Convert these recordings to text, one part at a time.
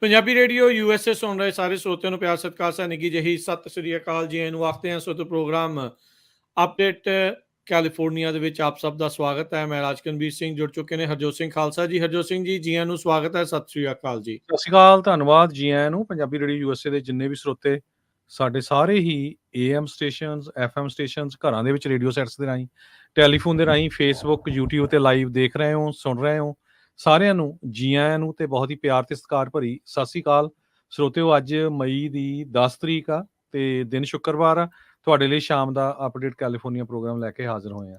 Punjabi radio USA ਸੁਣ ਰਹੇ ਸਾਰੇ ਸਰੋਤਿਆਂ ਨੂੰ ਪਿਆਰ ਸਤਿਕਾਰ ਸਾ ਨਿੱਘੀ ਜਿਹੀ ਸਤਿ ਸ੍ਰੀ ਅਕਾਲ ਜੀ ਨੂੰ ਆਖਦੇ ਹਾਂ। ਸੋ ਪ੍ਰੋਗਰਾਮ ਅਪਡੇਟ ਕੈਲੀਫੋਰਨੀਆ ਦੇ ਵਿੱਚ ਆਪ ਸਭ ਦਾ ਸਵਾਗਤ ਹੈ। ਮੈਂ ਰਾਜਕਨਵੀਰ ਸਿੰਘ ਜੁੜ ਚੁੱਕੇ ਨੇ ਹਰਜੋਤ ਸਿੰਘ ਖਾਲਸਾ ਜੀ। ਹਰਜੋਤ ਸਿੰਘ ਜੀ, ਜੀਆਂ ਨੂੰ ਸਵਾਗਤ ਹੈ। ਸਤਿ ਸ੍ਰੀ ਅਕਾਲ ਜੀ। ਸਤਿ ਸ਼੍ਰੀ ਅਕਾਲ, ਧੰਨਵਾਦ ਜੀ ਆਇਆਂ ਨੂੰ। ਪੰਜਾਬੀ ਰੇਡੀਓ ਯੂਐਸਏ ਦੇ ਜਿੰਨੇ ਵੀ ਸਰੋਤੇ ਸਾਡੇ ਸਾਰੇ ਹੀ AM ਸਟੇਸ਼ਨਸ, FM ਸਟੇਸ਼ਨਸ, ਘਰਾਂ ਦੇ ਵਿੱਚ ਰੇਡੀਓ ਸੈਟਸ ਦੇ ਰਾਹੀਂ, ਟੈਲੀਫੋਨ ਦੇ ਰਾਹੀਂ, ਫੇਸਬੁੱਕ, YouTube ਤੇ ਲਾਈਵ ਦੇਖ ਰਹੇ ਹੋ, ਸੁਣ ਰਹੇ ਹੋ, ਸਾਰਿਆਂ ਨੂੰ ਜੀ ਆਇਆਂ ਨੂੰ ਤੇ ਬਹੁਤ ਹੀ ਪਿਆਰ ਤੇ ਸਤਿਕਾਰ ਭਰੀ ਸਤਿ ਸ਼੍ਰੀ ਅਕਾਲ। ਸਰੋਤਿਓ, ਅੱਜ ਮਈ ਦੀ 10 ਤਰੀਕ ਆ ਤੇ ਦਿਨ ਸ਼ੁੱਕਰਵਾਰ ਆ। ਤੁਹਾਡੇ ਲਈ ਸ਼ਾਮ ਦਾ ਅਪਡੇਟ ਕੈਲੀਫੋਰਨੀਆ ਪ੍ਰੋਗਰਾਮ ਲੈ ਕੇ ਹਾਜ਼ਰ ਹੋਏ ਆ।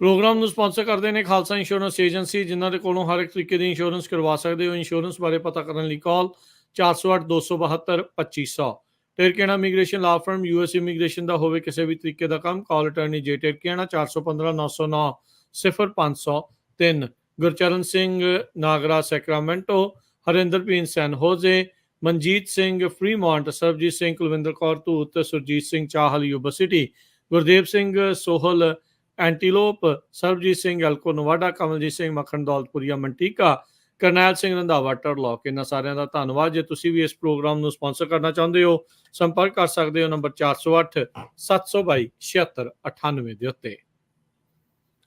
ਪ੍ਰੋਗਰਾਮ ਨੂੰ ਸਪਾਂਸਰ ਕਰਦੇ ਨੇ ਖਾਲਸਾ ਇੰਸ਼ੋਰੈਂਸ ਏਜੰਸੀ, ਜਿਨ੍ਹਾਂ ਦੇ ਕੋਲੋਂ ਹਰ ਇੱਕ ਤਰੀਕੇ ਦੀ ਇੰਸ਼ੋਰੈਂਸ ਕਰਵਾ ਸਕਦੇ ਹੋ। ਇੰਸ਼ੋਰੈਂਸ ਬਾਰੇ ਪਤਾ ਕਰਨ ਲਈ ਕਾਲ 408-272-2500। ਟਿਰਕੇਣਾ immigration law firm, US immigration ਦਾ ਹੋਵੇ ਕਿਸੇ ਵੀ ਤਰੀਕੇ ਦਾ ਕੰਮ, ਕਾਲ ਅਟਰਨੀ ਜੇ ਟਿਰਕੇਣਾ 415-909-0503। ਗੁਰਚਰਨ ਸਿੰਘ ਨਾਗਰਾ ਸੈਕਰਾਮੈਂਟੋ, ਹਰਿੰਦਰਪੀਨ ਸੈਨ ਹੋਜ਼ੇ, Manjit Singh Fremont, Sarabjit Singh Kulwinder Kaur Dhoot, Surjit Singh Chahal Yuba City, Gurdev Singh Sohal Antelope, Sarabjit Singh Elko Nevada, Kamaljit Singh Makhan Daulatpuria ਮੰਟੀਕਾ, Karnail Singh Randhawa ਟਰਲੌਕ। ਇਹਨਾਂ ਸਾਰਿਆਂ ਦਾ ਧੰਨਵਾਦ। ਜੇ ਤੁਸੀਂ ਵੀ ਇਸ ਪ੍ਰੋਗਰਾਮ ਨੂੰ ਸਪਾਂਸਰ ਕਰਨਾ ਚਾਹੁੰਦੇ ਹੋ, ਸੰਪਰਕ ਕਰ ਸਕਦੇ ਹੋ ਨੰਬਰ 408-722-7698 ਦੇ ਉੱਤੇ।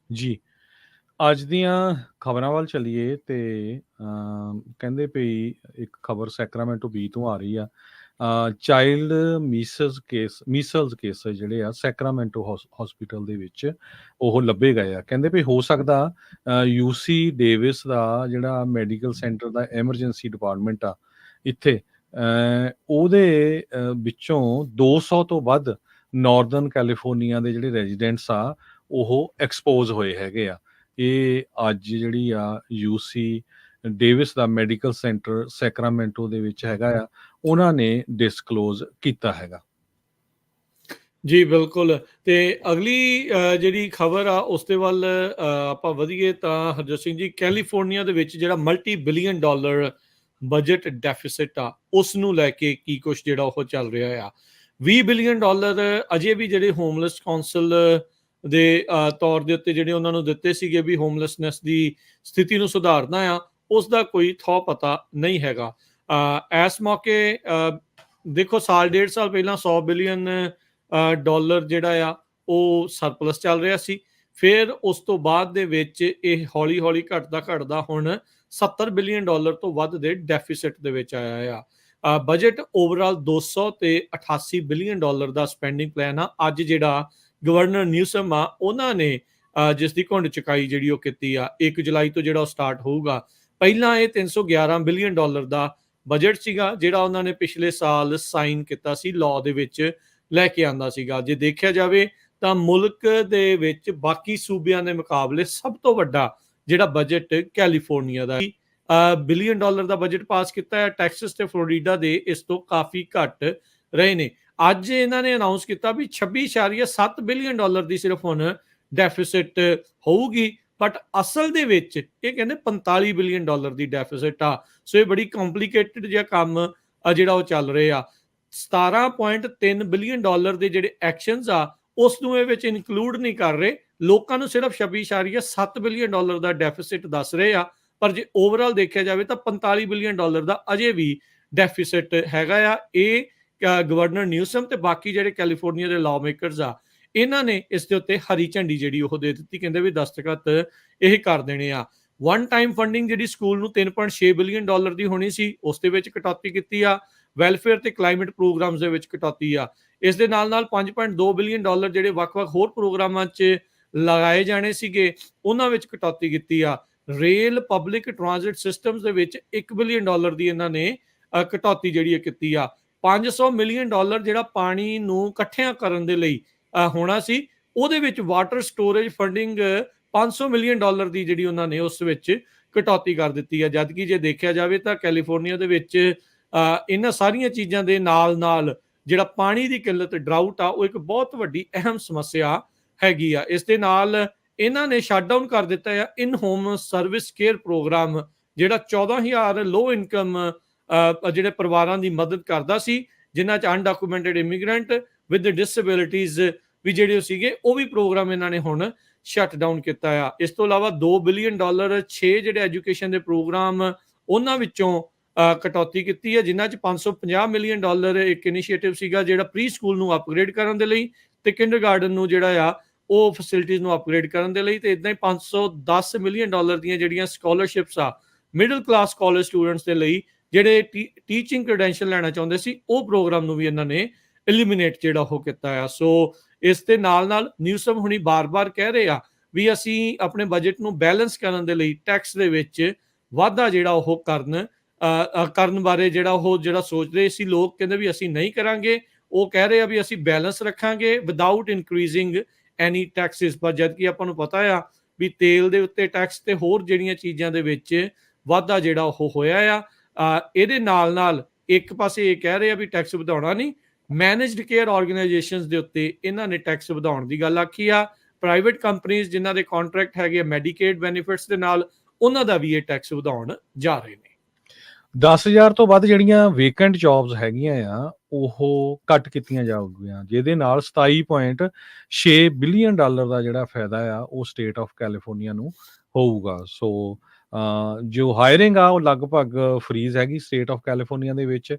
ਜੀ, ਅੱਜ ਦੀਆਂ ਖਬਰਾਂ ਵੱਲ ਚੱਲੀਏ ਤੇ ਕਹਿੰਦੇ ਪਈ ਇੱਕ ਖਬਰ ਸੈਕਰਾਮੈਂਟੋ ਬੀ ਤੋਂ ਆ ਰਹੀ ਆ। ਚਾਈਲਡ ਮੀਸਲਸ ਕੇਸ ਜਿਹੜੇ ਆ ਸੈਕਰਾਮੈਂਟੋ ਹਸਪੀਟਲ ਦੇ ਵਿੱਚ ਉਹ ਲੱਭੇ ਗਏ ਆ। ਕਹਿੰਦੇ ਵੀ ਹੋ ਸਕਦਾ UC ਡੇਵਿਸ ਦਾ ਜਿਹੜਾ ਮੈਡੀਕਲ ਸੈਂਟਰ ਦਾ ਐਮਰਜੈਂਸੀ ਡਿਪਾਰਟਮੈਂਟ ਆ ਇੱਥੇ, ਉਹਦੇ ਵਿੱਚੋਂ 200 ਤੋਂ ਵੱਧ ਨਾਰਦਰਨ ਕੈਲੀਫੋਰਨੀਆ ਦੇ ਜਿਹੜੇ ਰੈਜ਼ੀਡੈਂਟਸ ਆ ਉਹ ਐਕਸਪੋਜ਼ ਹੋਏ ਹੈਗੇ ਆ। ਇਹ ਅੱਜ ਜਿਹੜੀ ਆ UC ਡੇਵਿਸ ਦਾ ਮੈਡੀਕਲ ਸੈਂਟਰ ਸੈਕਰਾਮੈਂਟੋ ਦੇ ਵਿੱਚ ਹੈਗਾ ਆ, ਉਹਨਾਂ ਨੇ ਡਿਸਕਲੋਜ਼ ਕੀਤਾ ਹੈਗਾ। ਜੀ ਬਿਲਕੁਲ। ਤੇ ਅਗਲੀ ਜਿਹੜੀ ਖਬਰ ਆ ਉਸ ਦੇ ਵੱਲ ਆਪਾਂ ਵਧੀਏ ਤਾਂ ਹਰਜੋਤ ਸਿੰਘ ਜੀ, ਕੈਲੀਫੋਰਨੀਆ ਦੇ ਵਿੱਚ ਜਿਹੜਾ $multi-billion ਬਜਟ ਡੈਫਿਸਿਟ ਆ ਉਸ ਨੂੰ ਲੈ ਕੇ ਕੀ ਕੁਛ ਜਿਹੜਾ ਉਹ ਚੱਲ ਰਿਹਾ ਆ। $20 ਬਿਲੀਅਨ ਅਜੇ ਵੀ ਜਿਹੜੇ ਹੋਮਲੈਸ ਕਾਉਂਸਲ ਦੇ ਤੌਰ ਦੇ ਉੱਤੇ ਜਿਹੜੇ ਉਹਨਾਂ ਨੂੰ ਦਿੱਤੇ ਸੀਗੇ ਵੀ ਹੋਮਲੈਸਨੈਸ ਦੀ ਸਥਿਤੀ ਨੂੰ ਸੁਧਾਰਨਾ ਆ, ਉਸ ਦਾ ਕੋਈ ਥੋ ਪਤਾ ਨਹੀਂ ਹੈਗਾ। ਇਸ ਮੌਕੇ ਦੇਖੋ, ਸਾਲ ਡੇਢ ਸਾਲ ਪਹਿਲਾਂ $100 ਬਿਲੀਅਨ ਜਿਹੜਾ ਆ ਉਹ ਸਰਪਲਸ ਚੱਲ ਰਿਹਾ ਸੀ। ਫਿਰ ਉਸ ਤੋਂ ਬਾਅਦ ਦੇ ਵਿੱਚ ਇਹ ਹੌਲੀ ਹੌਲੀ ਘਟਦਾ ਹੁਣ $70 ਬਿਲੀਅਨ ਤੋਂ ਵੱਧ ਦੇ ਡੈਫਿਸਿਟ ਦੇ ਵਿੱਚ ਆਇਆ ਆ। ਬਜਟ ਓਵਰਆਲ $200 ਤੇ $88 ਬਿਲੀਅਨ ਦਾ ਸਪੈਂਡਿੰਗ ਪਲਾਨ ਆ। ਅੱਜ ਜਿਹੜਾ ਗਵਰਨਰ ਨਿਊਸਮ ਆ, ਉਹਨਾਂ ਨੇ ਜਿਸ ਦੀ ਘੁੰਡ ਚੁਕਾਈ ਜਿਹੜੀ ਉਹ ਕੀਤੀ ਆ 1 ਜੁਲਾਈ ਤੋਂ ਜਿਹੜਾ ਉਹ ਸਟਾਰਟ ਹੋਊਗਾ। ਪਹਿਲਾਂ ਇਹ $311 ਬਿਲੀਅਨ ਦਾ ਬਜਟ ਸੀਗਾ ਜਿਹੜਾ ਉਹਨਾਂ ਨੇ ਪਿਛਲੇ ਸਾਲ ਸਾਈਨ ਕੀਤਾ ਸੀ, ਲਾਅ ਦੇ ਵਿੱਚ ਲੈ ਕੇ ਆਂਦਾ ਸੀਗਾ। ਜੇ ਦੇਖਿਆ ਜਾਵੇ ਤਾਂ ਮੁਲਕ ਦੇ ਵਿੱਚ ਬਾਕੀ ਸੂਬਿਆਂ ਦੇ ਮੁਕਾਬਲੇ ਸਭ ਤੋਂ ਵੱਡਾ ਜਿਹੜਾ ਬਜਟ ਕੈਲੀਫੋਰਨੀਆ ਦਾ $1 ਬਿਲੀਅਨ ਦਾ ਬਜਟ ਪਾਸ ਕੀਤਾ ਹੈ। ਟੈਕਸਸ ਤੇ ਫਲੋਰੀਡਾ ਦੇ ਇਸ ਤੋਂ ਕਾਫੀ ਘੱਟ ਰਹੇ ਨੇ। ਅੱਜ ਇਹਨਾਂ ਨੇ ਅਨਾਉਂਸ ਕੀਤਾ ਵੀ $26.7 ਬਿਲੀਅਨ ਦੀ ਸਿਰਫ ਹੁਣ ਡੈਫਿਸਿਟ ਹੋਊਗੀ, ਬਟ ਅਸਲ ਦੇ ਵਿੱਚ ਇਹ ਕਹਿੰਦੇ $45 ਬਿਲੀਅਨ ਦੀ ਡੈਫਿਸਿਟ ਆ। ਸੋ ਇਹ ਬੜੀ ਕੰਪਲੀਕੇਟਡ ਜਿਹਾ ਕੰਮ ਜਿਹੜਾ ਉਹ ਚੱਲ ਰਿਹਾ। $17.3 ਬਿਲੀਅਨ ਦੇ ਜਿਹੜੇ ਐਕਸ਼ਨਸ ਆ ਉਸ ਨੂੰ ਇਹ ਵਿੱਚ ਇਨਕਲੂਡ ਨਹੀਂ ਕਰ ਰਹੇ। ਲੋਕਾਂ ਨੂੰ ਸਿਰਫ $26.7 ਬਿਲੀਅਨ ਦਾ ਡੈਫਿਸਿਟ ਦੱਸ ਰਹੇ ਆ, ਪਰ ਜੇ ਓਵਰਆਲ ਦੇਖਿਆ ਜਾਵੇ ਤਾਂ $45 ਬਿਲੀਅਨ ਦਾ ਅਜੇ ਵੀ ਡੈਫਿਸਿਟ ਹੈਗਾ ਆ। ਇਹ ਗਵਰਨਰ ਨਿਊਸਮ ਤੇ ਬਾਕੀ ਜਿਹੜੇ ਕੈਲੀਫੋਰਨੀਆ ਦੇ ਲਾਅ ਮੇਕਰਸ ਆ, ਇਹਨਾਂ ਨੇ ਇਸ ਦੇ ਉੱਤੇ ਹਰੀ ਝੰਡੀ ਜਿਹੜੀ ਉਹ ਦੇ ਦਿੱਤੀ। ਕਹਿੰਦੇ ਵੀ ਦਸਤਖਤ ਇਹ ਕਰ ਦੇਣੇ ਆ। ਵਨ ਟਾਈਮ ਫੰਡਿੰਗ ਜਿਹੜੀ ਸਕੂਲ ਨੂੰ $3.6 ਬਿਲੀਅਨ ਦੀ ਹੋਣੀ ਸੀ, ਉਸ ਦੇ ਵਿੱਚ ਕਟੌਤੀ ਕੀਤੀ ਆ। ਵੈਲਫੇਅਰ ਤੇ ਕਲਾਈਮੇਟ ਪ੍ਰੋਗਰਾਮਸ ਦੇ ਵਿੱਚ ਕਟੌਤੀ ਆ। ਇਸ ਦੇ ਨਾਲ $5.2 ਬਿਲੀਅਨ ਜਿਹੜੇ ਵੱਖ-ਵੱਖ ਹੋਰ ਪ੍ਰੋਗਰਾਮਾਂ 'ਚ ਲਗਾਏ ਜਾਣੇ ਸੀਗੇ, ਉਹਨਾਂ ਵਿੱਚ ਕਟੌਤੀ ਕੀਤੀ ਆ। ਰੇਲ ਪਬਲਿਕ ਟ੍ਰਾਂਜ਼ਿਟ ਸਿਸਟਮਸ ਦੇ ਵਿੱਚ $1 ਬਿਲੀਅਨ ਦੀ ਇਹਨਾਂ ਨੇ ਕਟੌਤੀ ਜਿਹੜੀ ਕੀਤੀ ਆ। $500 ਮਿਲੀਅਨ ਜਿਹੜਾ ਪਾਣੀ ਨੂੰ ਇਕੱਠਿਆਂ ਕਰਨ ਦੇ ਲਈ ਹੋਣਾ ਸੀ, ਉਹਦੇ ਵਿੱਚ ਵਾਟਰ ਸਟੋਰੇਜ ਫੰਡਿੰਗ $500 ਮਿਲੀਅਨ ਦੀ ਜਿਹੜੀ ਉਹਨਾਂ ਨੇ ਉਸ ਵਿੱਚ ਕਟੌਤੀ ਕਰ ਦਿੱਤੀ ਆ। ਜਦਕਿ ਜੇ ਦੇਖਿਆ ਜਾਵੇ ਤਾਂ ਕੈਲੀਫੋਰਨੀਆ ਦੇ ਵਿੱਚ ਇਹਨਾਂ ਸਾਰੀਆਂ ਚੀਜ਼ਾਂ ਦੇ ਨਾਲ ਜਿਹੜਾ ਪਾਣੀ ਦੀ ਕਿੱਲਤ, ਡਰਾਊਟ ਆ, ਉਹ ਇੱਕ ਬਹੁਤ ਵੱਡੀ ਅਹਿਮ ਸਮੱਸਿਆ ਹੈਗੀ ਆ। ਇਸ ਦੇ ਨਾਲ ਇਹਨਾਂ ਨੇ ਸ਼ਟ ਡਾਊਨ ਕਰ ਦਿੱਤਾ ਆ ਇਨ ਹੋਮ ਸਰਵਿਸ ਕੇਅਰ ਪ੍ਰੋਗਰਾਮ, ਜਿਹੜਾ 14,000 ਲੋ ਇਨਕਮ ਜਿਹੜੇ ਪਰਿਵਾਰਾਂ ਦੀ ਮਦਦ ਕਰਦਾ ਸੀ, ਜਿਨ੍ਹਾਂ 'ਚ ਅਨਡਾਕੂਮੈਂਟਡ ਇਮੀਗ੍ਰੈਂਟ ਵਿਦ ਡਿਸੇਬਿਲਿਟੀਜ਼ ਵੀ ਜਿਹੜੇ ਸੀਗੇ, ਉਹ ਵੀ ਪ੍ਰੋਗਰਾਮ ਇਹਨਾਂ ਨੇ ਹੁਣ ਸ਼ਟ ਡਾਊਨ ਕੀਤਾ ਆ। ਇਸ ਤੋਂ ਇਲਾਵਾ $2 ਬਿਲੀਅਨ 6 ਜਿਹੜੇ ਐਜੂਕੇਸ਼ਨ ਦੇ ਪ੍ਰੋਗਰਾਮ, ਉਹਨਾਂ ਵਿੱਚੋਂ ਕਟੌਤੀ ਕੀਤੀ ਹੈ, ਜਿਨ੍ਹਾਂ 'ਚ $550 ਮਿਲੀਅਨ ਇੱਕ ਇਨੀਸ਼ੀਏਟਿਵ ਸੀਗਾ ਜਿਹੜਾ ਪ੍ਰੀ ਸਕੂਲ ਨੂੰ ਅਪਗ੍ਰੇਡ ਕਰਨ ਦੇ ਲਈ ਤੇ ਕਿੰਡਰਗਾਰਟਨ ਨੂੰ ਜਿਹੜਾ ਆ ਉਹ ਫੈਸਿਲਿਟੀਜ਼ ਨੂੰ ਅਪਗ੍ਰੇਡ ਕਰਨ ਦੇ ਲਈ, ਤੇ ਇਦਾਂ ਹੀ $510 ਮਿਲੀਅਨ ਦੀਆਂ ਜਿਹੜੀਆਂ ਸਕਾਲਰਸ਼ਿਪਸ ਆ ਮਿਡਲ ਕਲਾਸ ਕਾਲਜ ਸਟੂਡੈਂਟਸ ਦੇ ਲਈ ਜਿਹੜੇ ਟੀਚਿੰਗ ਕ੍ਰੈਡੈਂਸ਼ੀਅਲ ਲੈਣਾ ਚਾਹੁੰਦੇ ਸੀ, ਉਹ ਪ੍ਰੋਗਰਾਮ ਨੂੰ ਵੀ ਇਹਨਾਂ ਨੇ ਐਲੀਮੀਨੇਟ ਜਿਹੜਾ ਉਹ ਕੀਤਾ ਆ। ਸੋ ਇਸ ਦੇ ਨਾਲ ਨਿਊਸਮ ਹੁਣੀ ਬਾਰ-ਬਾਰ ਕਹਿ ਰਹੇ ਆ ਵੀ ਅਸੀਂ ਆਪਣੇ ਬਜਟ ਨੂੰ ਬੈਲੈਂਸ ਕਰਨ ਦੇ ਲਈ ਟੈਕਸ ਦੇ ਵਿੱਚ ਵਾਧਾ ਜਿਹੜਾ ਉਹ ਕਰਨ ਬਾਰੇ ਜਿਹੜਾ ਸੋਚ ਰਹੇ ਸੀ ਲੋਕ, ਕਹਿੰਦੇ ਵੀ ਅਸੀਂ ਨਹੀਂ ਕਰਾਂਗੇ। ਉਹ ਕਹਿ ਰਹੇ ਆ ਵੀ ਅਸੀਂ ਬੈਲੈਂਸ ਰੱਖਾਂਗੇ ਵਿਦਆਊਟ ਇਨਕਰੀਜ਼ਿੰਗ ਐਨੀ ਟੈਕਸਿਸ। ਪਰ ਜਦ ਕਿ ਆਪਾਂ ਨੂੰ ਪਤਾ ਆ ਵੀ ਤੇਲ ਦੇ ਉੱਤੇ ਟੈਕਸ ਤੇ ਹੋਰ ਜਿਹੜੀਆਂ ਚੀਜ਼ਾਂ ਦੇ ਵਿੱਚ ਵਾਧਾ ਜਿਹੜਾ ਉਹ ਹੋਇਆ ਆ। ਇਹਦੇ ਨਾਲ ਇੱਕ ਪਾਸੇ ਇਹ ਕਹਿ ਰਹੇ ਆ ਵੀ ਟੈਕਸ ਵਧਾਉਣਾ ਨਹੀਂ, ਮੈਨੇਜਡ ਕੇਅਰ ਆਰਗੇਨਾਈਜੇਸ਼ਨਸ ਦੇ ਉੱਤੇ ਇਹਨਾਂ ਨੇ ਟੈਕਸ ਵਧਾਉਣ ਦੀ ਗੱਲ ਆਖੀ ਆ। ਪ੍ਰਾਈਵੇਟ ਕੰਪਨੀਆਂ ਜਿਨ੍ਹਾਂ ਦੇ ਕੰਟਰੈਕਟ ਹੈਗੇ ਮੈਡੀਕੇਡ ਬੈਨੀਫਿਟਸ ਦੇ ਨਾਲ, ਉਹਨਾਂ ਦਾ ਵੀ ਇਹ ਟੈਕਸ ਵਧਾਉਣ ਜਾ ਰਹੇ ਨੇ। 10,000 ਤੋਂ ਵੱਧ ਜਿਹੜੀਆਂ ਵੇਕੈਂਟ ਜੌਬਸ ਹੈਗੀਆਂ ਆ ਉਹ ਘੱਟ ਕੀਤੀਆਂ ਜਾਊਗੀਆਂ, ਜਿਹਦੇ ਨਾਲ $27.6 ਬਿਲੀਅਨ ਦਾ ਜਿਹੜਾ ਫਾਇਦਾ ਆ ਉਹ ਸਟੇਟ ਆਫ ਕੈਲੀਫੋਰਨੀਆ ਨੂੰ ਹੋਊਗਾ। ਸੋ ਜੋ ਹਾਇਰਿੰਗ ਆ ਉਹ ਲਗਭਗ ਫਰੀਜ਼ ਹੈਗੀ ਸਟੇਟ ਆਫ ਕੈਲੀਫੋਰਨੀਆ ਦੇ ਵਿੱਚ।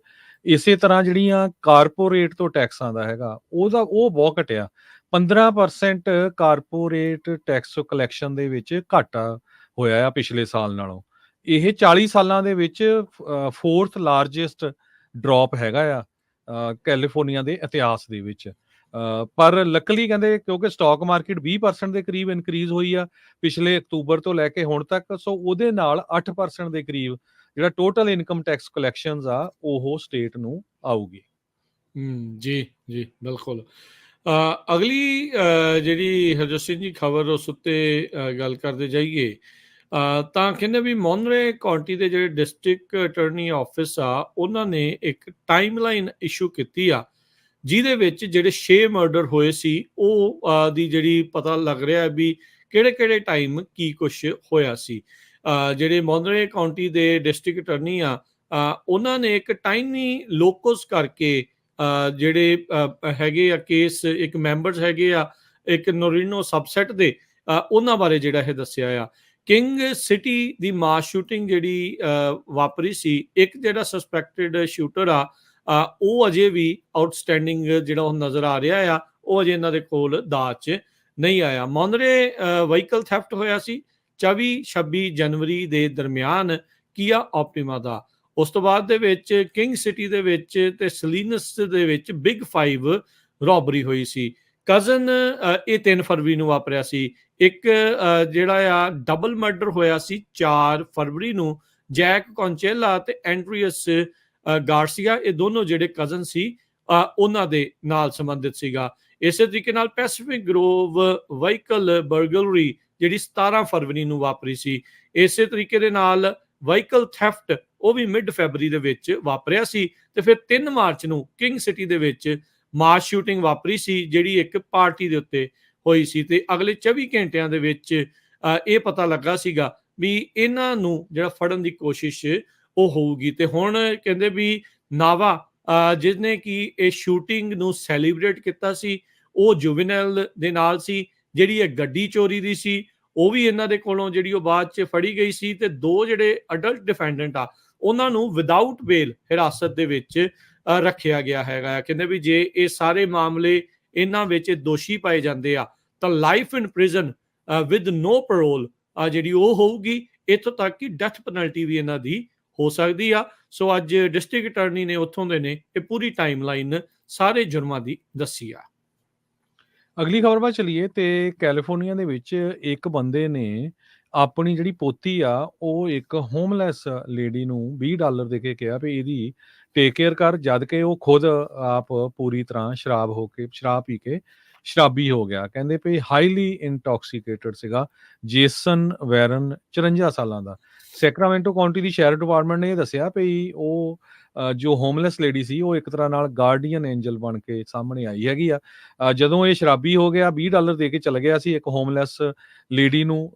ਇਸੇ ਤਰ੍ਹਾਂ ਜਿਹੜੀਆਂ ਕਾਰਪੋਰੇਟ ਤੋਂ ਟੈਕਸਾਂ ਦਾ ਹੈਗਾ ਉਹ ਬਹੁਤ ਘਟਿਆ। 15% ਕਾਰਪੋਰੇਟ ਟੈਕਸ ਕਲੈਕਸ਼ਨ ਦੇ ਵਿੱਚ ਘਾਟਾ ਹੋਇਆ ਆ ਪਿਛਲੇ ਸਾਲ ਨਾਲੋਂ। ਇਹ 40 ਸਾਲਾਂ ਦੇ ਵਿੱਚ 4th ਲਾਰਜੈਸਟ ਡ੍ਰੌਪ ਹੈਗਾ ਆ ਕੈਲੀਫੋਰਨੀਆ ਦੇ ਇਤਿਹਾਸ ਦੇ ਵਿੱਚ। ਪਰ ਲੱਕਲੀ ਕਹਿੰਦੇ ਕਿਉਂਕਿ ਸਟਾਕ ਮਾਰਕੀਟ 20% ਦੇ ਕਰੀਬ ਇਨਕਰੀਜ਼ ਹੋਈ ਆ ਪਿਛਲੇ ਅਕਤੂਬਰ ਤੋਂ ਲੈ ਕੇ ਹੁਣ ਤੱਕ, ਸੋ ਉਹਦੇ ਨਾਲ 8% ਦੇ ਕਰੀਬ ਜਿਹੜਾ ਟੋਟਲ ਇਨਕਮ ਟੈਕਸ ਕਲੈਕਸ਼ਨਸ ਆ ਉਹ ਸਟੇਟ ਨੂੰ ਆਊਗੀ। ਜੀ ਬਿਲਕੁਲ। ਅਗਲੀ ਜਿਹੜੀ ਹਰਜੋਤ ਸਿੰਘ ਜੀ ਖਬਰ ਉਸ ਉੱਤੇ ਗੱਲ ਕਰਦੇ ਜਾਈਏ ਤਾਂ ਕਹਿੰਦੇ ਵੀ ਮੋਨਰੇ ਕਾਉਂਟੀ ਦੇ ਜਿਹੜੇ ਡਿਸਟ੍ਰਿਕਟ ਅਟਾਰਨੀ ਆਫਿਸ ਆ ਉਹਨਾਂ ਨੇ ਇੱਕ ਟਾਈਮਲਾਈਨ ਇਸ਼ੂ ਕੀਤੀ ਆ ਜਿਹਦੇ ਵਿੱਚ ਜਿਹੜੇ 6 ਮਰਡਰ ਹੋਏ ਸੀ ਉਹ ਦੀ ਜਿਹੜੀ ਪਤਾ ਲੱਗ ਰਿਹਾ ਵੀ ਕਿਹੜੇ ਟਾਈਮ ਕੀ ਕੁਛ ਹੋਇਆ ਸੀ। ਜਿਹੜੇ ਮੋਨਰੇ ਕਾਉਂਟੀ ਦੇ ਡਿਸਟ੍ਰਿਕਟ ਅਟਾਰਨੀ ਆ ਉਹਨਾਂ ਨੇ ਇੱਕ ਟਾਈਨੀ ਲੋਕਸ ਕਰਕੇ ਜਿਹੜੇ ਹੈਗੇ ਆ ਕੇਸ, ਇੱਕ ਮੈਂਬਰਸ ਹੈਗੇ ਆ ਇੱਕ ਨੋਰਿਨੋ ਸਬਸੈਟ ਦੇ, ਉਹਨਾਂ ਬਾਰੇ ਜਿਹੜਾ ਇਹ ਦੱਸਿਆ ਆ। ਕਿੰਗ ਸਿਟੀ ਦੀ ਮਾਸ ਸ਼ੂਟਿੰਗ ਜਿਹੜੀ ਵਾਪਰੀ ਸੀ, ਇੱਕ ਜਿਹੜਾ ਸਸਪੈਕਟਡ ਸ਼ੂਟਰ ਆ ਉਹ ਅਜੇ ਵੀ ਆਊਟਸਟੈਂਡਿੰਗ ਜਿਹੜਾ ਉਹ ਨਜ਼ਰ ਆ ਰਿਹਾ ਆ, ਉਹ ਅਜੇ ਇਹਨਾਂ ਦੇ ਕੋਲ ਦਾਅ 'ਚ ਨਹੀਂ ਆਇਆ। ਮੋਨਰੇ ਵਹੀਕਲ ਥੈਫਟ ਹੋਇਆ ਸੀ 24-26 ਜਨਵਰੀ ਦੇ ਦਰਮਿਆਨ ਕੀਆ ਆਪਟੀਮਾ ਦਾ। ਉਸ ਤੋਂ ਬਾਅਦ ਦੇ ਵਿੱਚ ਕਿੰਗ ਸਿਟੀ ਦੇ ਵਿੱਚ ਤੇ ਸਲੀਨਸ ਦੇ ਵਿੱਚ ਬਿਗ 5 ਰੋਬਰੀ ਹੋਈ ਸੀ। ਕਜ਼ਨ ਇਹ 3 ਫਰਵਰੀ ਨੂੰ ਵਾਪਰਿਆ ਸੀ। ਇੱਕ ਜਿਹੜਾ ਆ ਡਬਲ ਮਰਡਰ ਹੋਇਆ ਸੀ 4 ਫਰਵਰੀ ਨੂੰ, ਜੈਕ ਕੌਂਚੇਲਾ ਤੇ ਐਂਡਰੀਅਸ ਗਾਰਸੀਆ, ਇਹ ਦੋਨੋਂ ਜਿਹੜੇ ਕਜ਼ਨ ਸੀ ਉਹਨਾਂ ਦੇ ਨਾਲ ਸੰਬੰਧਿਤ ਸੀਗਾ। ਇਸੇ ਤਰੀਕੇ ਨਾਲ ਪੈਸੀਫਿਕ ਗਰੋਵ ਵਹੀਕਲ ਬਰਗਲਰੀ ਜਿਹੜੀ 17 ਫਰਵਰੀ ਨੂੰ ਵਾਪਰੀ ਸੀ। ਇਸੇ ਤਰੀਕੇ ਦੇ ਨਾਲ ਵਹੀਕਲ ਥੈਫਟ ਉਹ ਵੀ ਮਿਡ ਫੈਬਰੀ ਦੇ ਵਿੱਚ ਵਾਪਰਿਆ ਸੀ। ਤੇ ਫਿਰ 3 ਮਾਰਚ ਨੂੰ ਕਿੰਗ ਸਿਟੀ ਦੇ ਵਿੱਚ ਮਾਸ ਸ਼ੂਟਿੰਗ ਵਾਪਰੀ ਸੀ ਜਿਹੜੀ ਇੱਕ ਪਾਰਟੀ ਦੇ ਉੱਤੇ ਹੋਈ ਸੀ। ਤੇ ਅਗਲੇ 24 ਘੰਟਿਆਂ ਦੇ ਵਿੱਚ ਇਹ ਪਤਾ ਲੱਗਾ ਸੀਗਾ ਵੀ ਇਹਨਾਂ ਨੂੰ ਜਿਹੜਾ ਫੜਨ ਦੀ ਕੋਸ਼ਿਸ਼ ਉਹ ਹੋਊਗੀ। ਤੇ ਹੁਣ ਕਹਿੰਦੇ ਵੀ ਨਾਵਾ ਜਿਸਨੇ ਕਿ ਇਹ ਸ਼ੂਟਿੰਗ ਨੂੰ ਸੈਲੀਬ੍ਰੇਟ ਕੀਤਾ ਸੀ ਉਹ ਜੁਵੈਨਲ ਦੇ ਨਾਲ ਸੀ। ਜਿਹੜੀ ਇਹ ਗੱਡੀ ਚੋਰੀ ਦੀ ਸੀ ਉਹ ਵੀ ਇਹਨਾਂ ਦੇ ਕੋਲੋਂ ਜਿਹੜੀ ਉਹ ਬਾਅਦ 'ਚ ਫੜੀ ਗਈ ਸੀ। ਤੇ 2 ਜਿਹੜੇ ਅਡਲਟ ਡਿਫੈਂਡੈਂਟ ਆ ਉਹਨਾਂ ਨੂੰ ਵਿਦਆਊਟ ਬੇਲ ਹਿਰਾਸਤ ਦੇ ਵਿੱਚ ਰੱਖਿਆ ਗਿਆ ਹੈਗਾ। ਕਹਿੰਦੇ ਵੀ ਜੇ ਇਹ ਸਾਰੇ ਮਾਮਲੇ ਇਹਨਾਂ ਵਿੱਚ ਦੋਸ਼ੀ ਪਾਏ ਜਾਂਦੇ ਆ ਤਾਂ life in prison with no parole ਜਿਹੜੀ ਉਹ ਹੋਊਗੀ, ਇੱਥੋਂ ਤੱਕ ਕਿ ਡੈਥ ਪੈਨਲਟੀ ਵੀ ਇਹਨਾਂ ਦੀ ਹੋ ਸਕਦੀ ਆ। ਸੋ ਅੱਜ ਡਿਸਟ੍ਰਿਕਟ ਅਟਾਰਨੀ ਨੇ ਉੱਥੋਂ ਦੇ ਨੇ ਇਹ ਪੂਰੀ ਟਾਈਮਲਾਈਨ ਸਾਰੇ ਜੁਰਮਾਂ ਦੀ ਦੱਸੀ ਆ। ਅਗਲੀ ਖਬਰ ਵੱਲ ਚਲੀਏ ਤੇ ਕੈਲੀਫੋਰਨੀਆ ਦੇ ਵਿੱਚ ਇੱਕ ਬੰਦੇ ਨੇ ਆਪਣੀ ਜਿਹੜੀ ਪੋਤੀ ਆ ਉਹ ਇੱਕ ਹੋਮਲੈਸ ਲੇਡੀ ਨੂੰ $20 ਦੇ ਕੇ ਕਿਹਾ ਵੀ ਇਹਦੀ ਟੇਕ ਕੇਅਰ ਕਰ, ਜਦ ਕਿ ਉਹ ਖੁਦ ਆਪ ਪੂਰੀ ਤਰ੍ਹਾਂ ਸ਼ਰਾਬ ਪੀ ਕੇ ਸ਼ਰਾਬੀ ਹੋ ਗਿਆ। ਕਹਿੰਦੇ ਵੀ ਹਾਈਲੀ ਇੰਟੌਕਸੀਕੇਟਡ ਸੀਗਾ। ਜੇਸਨ ਵੈਰਨ 54 ਸਾਲਾਂ ਦਾ। ਸੈਕਰਾਮੈਂਟੋ ਕਾਉਂਟੀ ਦੀ ਸ਼ਹਿਰ ਡਿਪਾਰਟਮੈਂਟ ਨੇ ਇਹ ਦੱਸਿਆ ਵੀ ਉਹ ਜੋ ਹੋਮਲੈਸ ਲੇਡੀ ਸੀ ਉਹ ਇੱਕ ਤਰ੍ਹਾਂ ਨਾਲ ਗਾਰਡੀਅਨ ਐਂਜਲ ਬਣ ਕੇ ਸਾਹਮਣੇ ਆਈ ਹੈਗੀ ਆ। ਜਦੋਂ ਇਹ ਸ਼ਰਾਬੀ ਹੋ ਗਿਆ, $20 ਦੇ ਕੇ ਚਲਾ ਗਿਆ ਸੀ ਇੱਕ ਹੋਮਲੈਸ ਲੇਡੀ ਨੂੰ,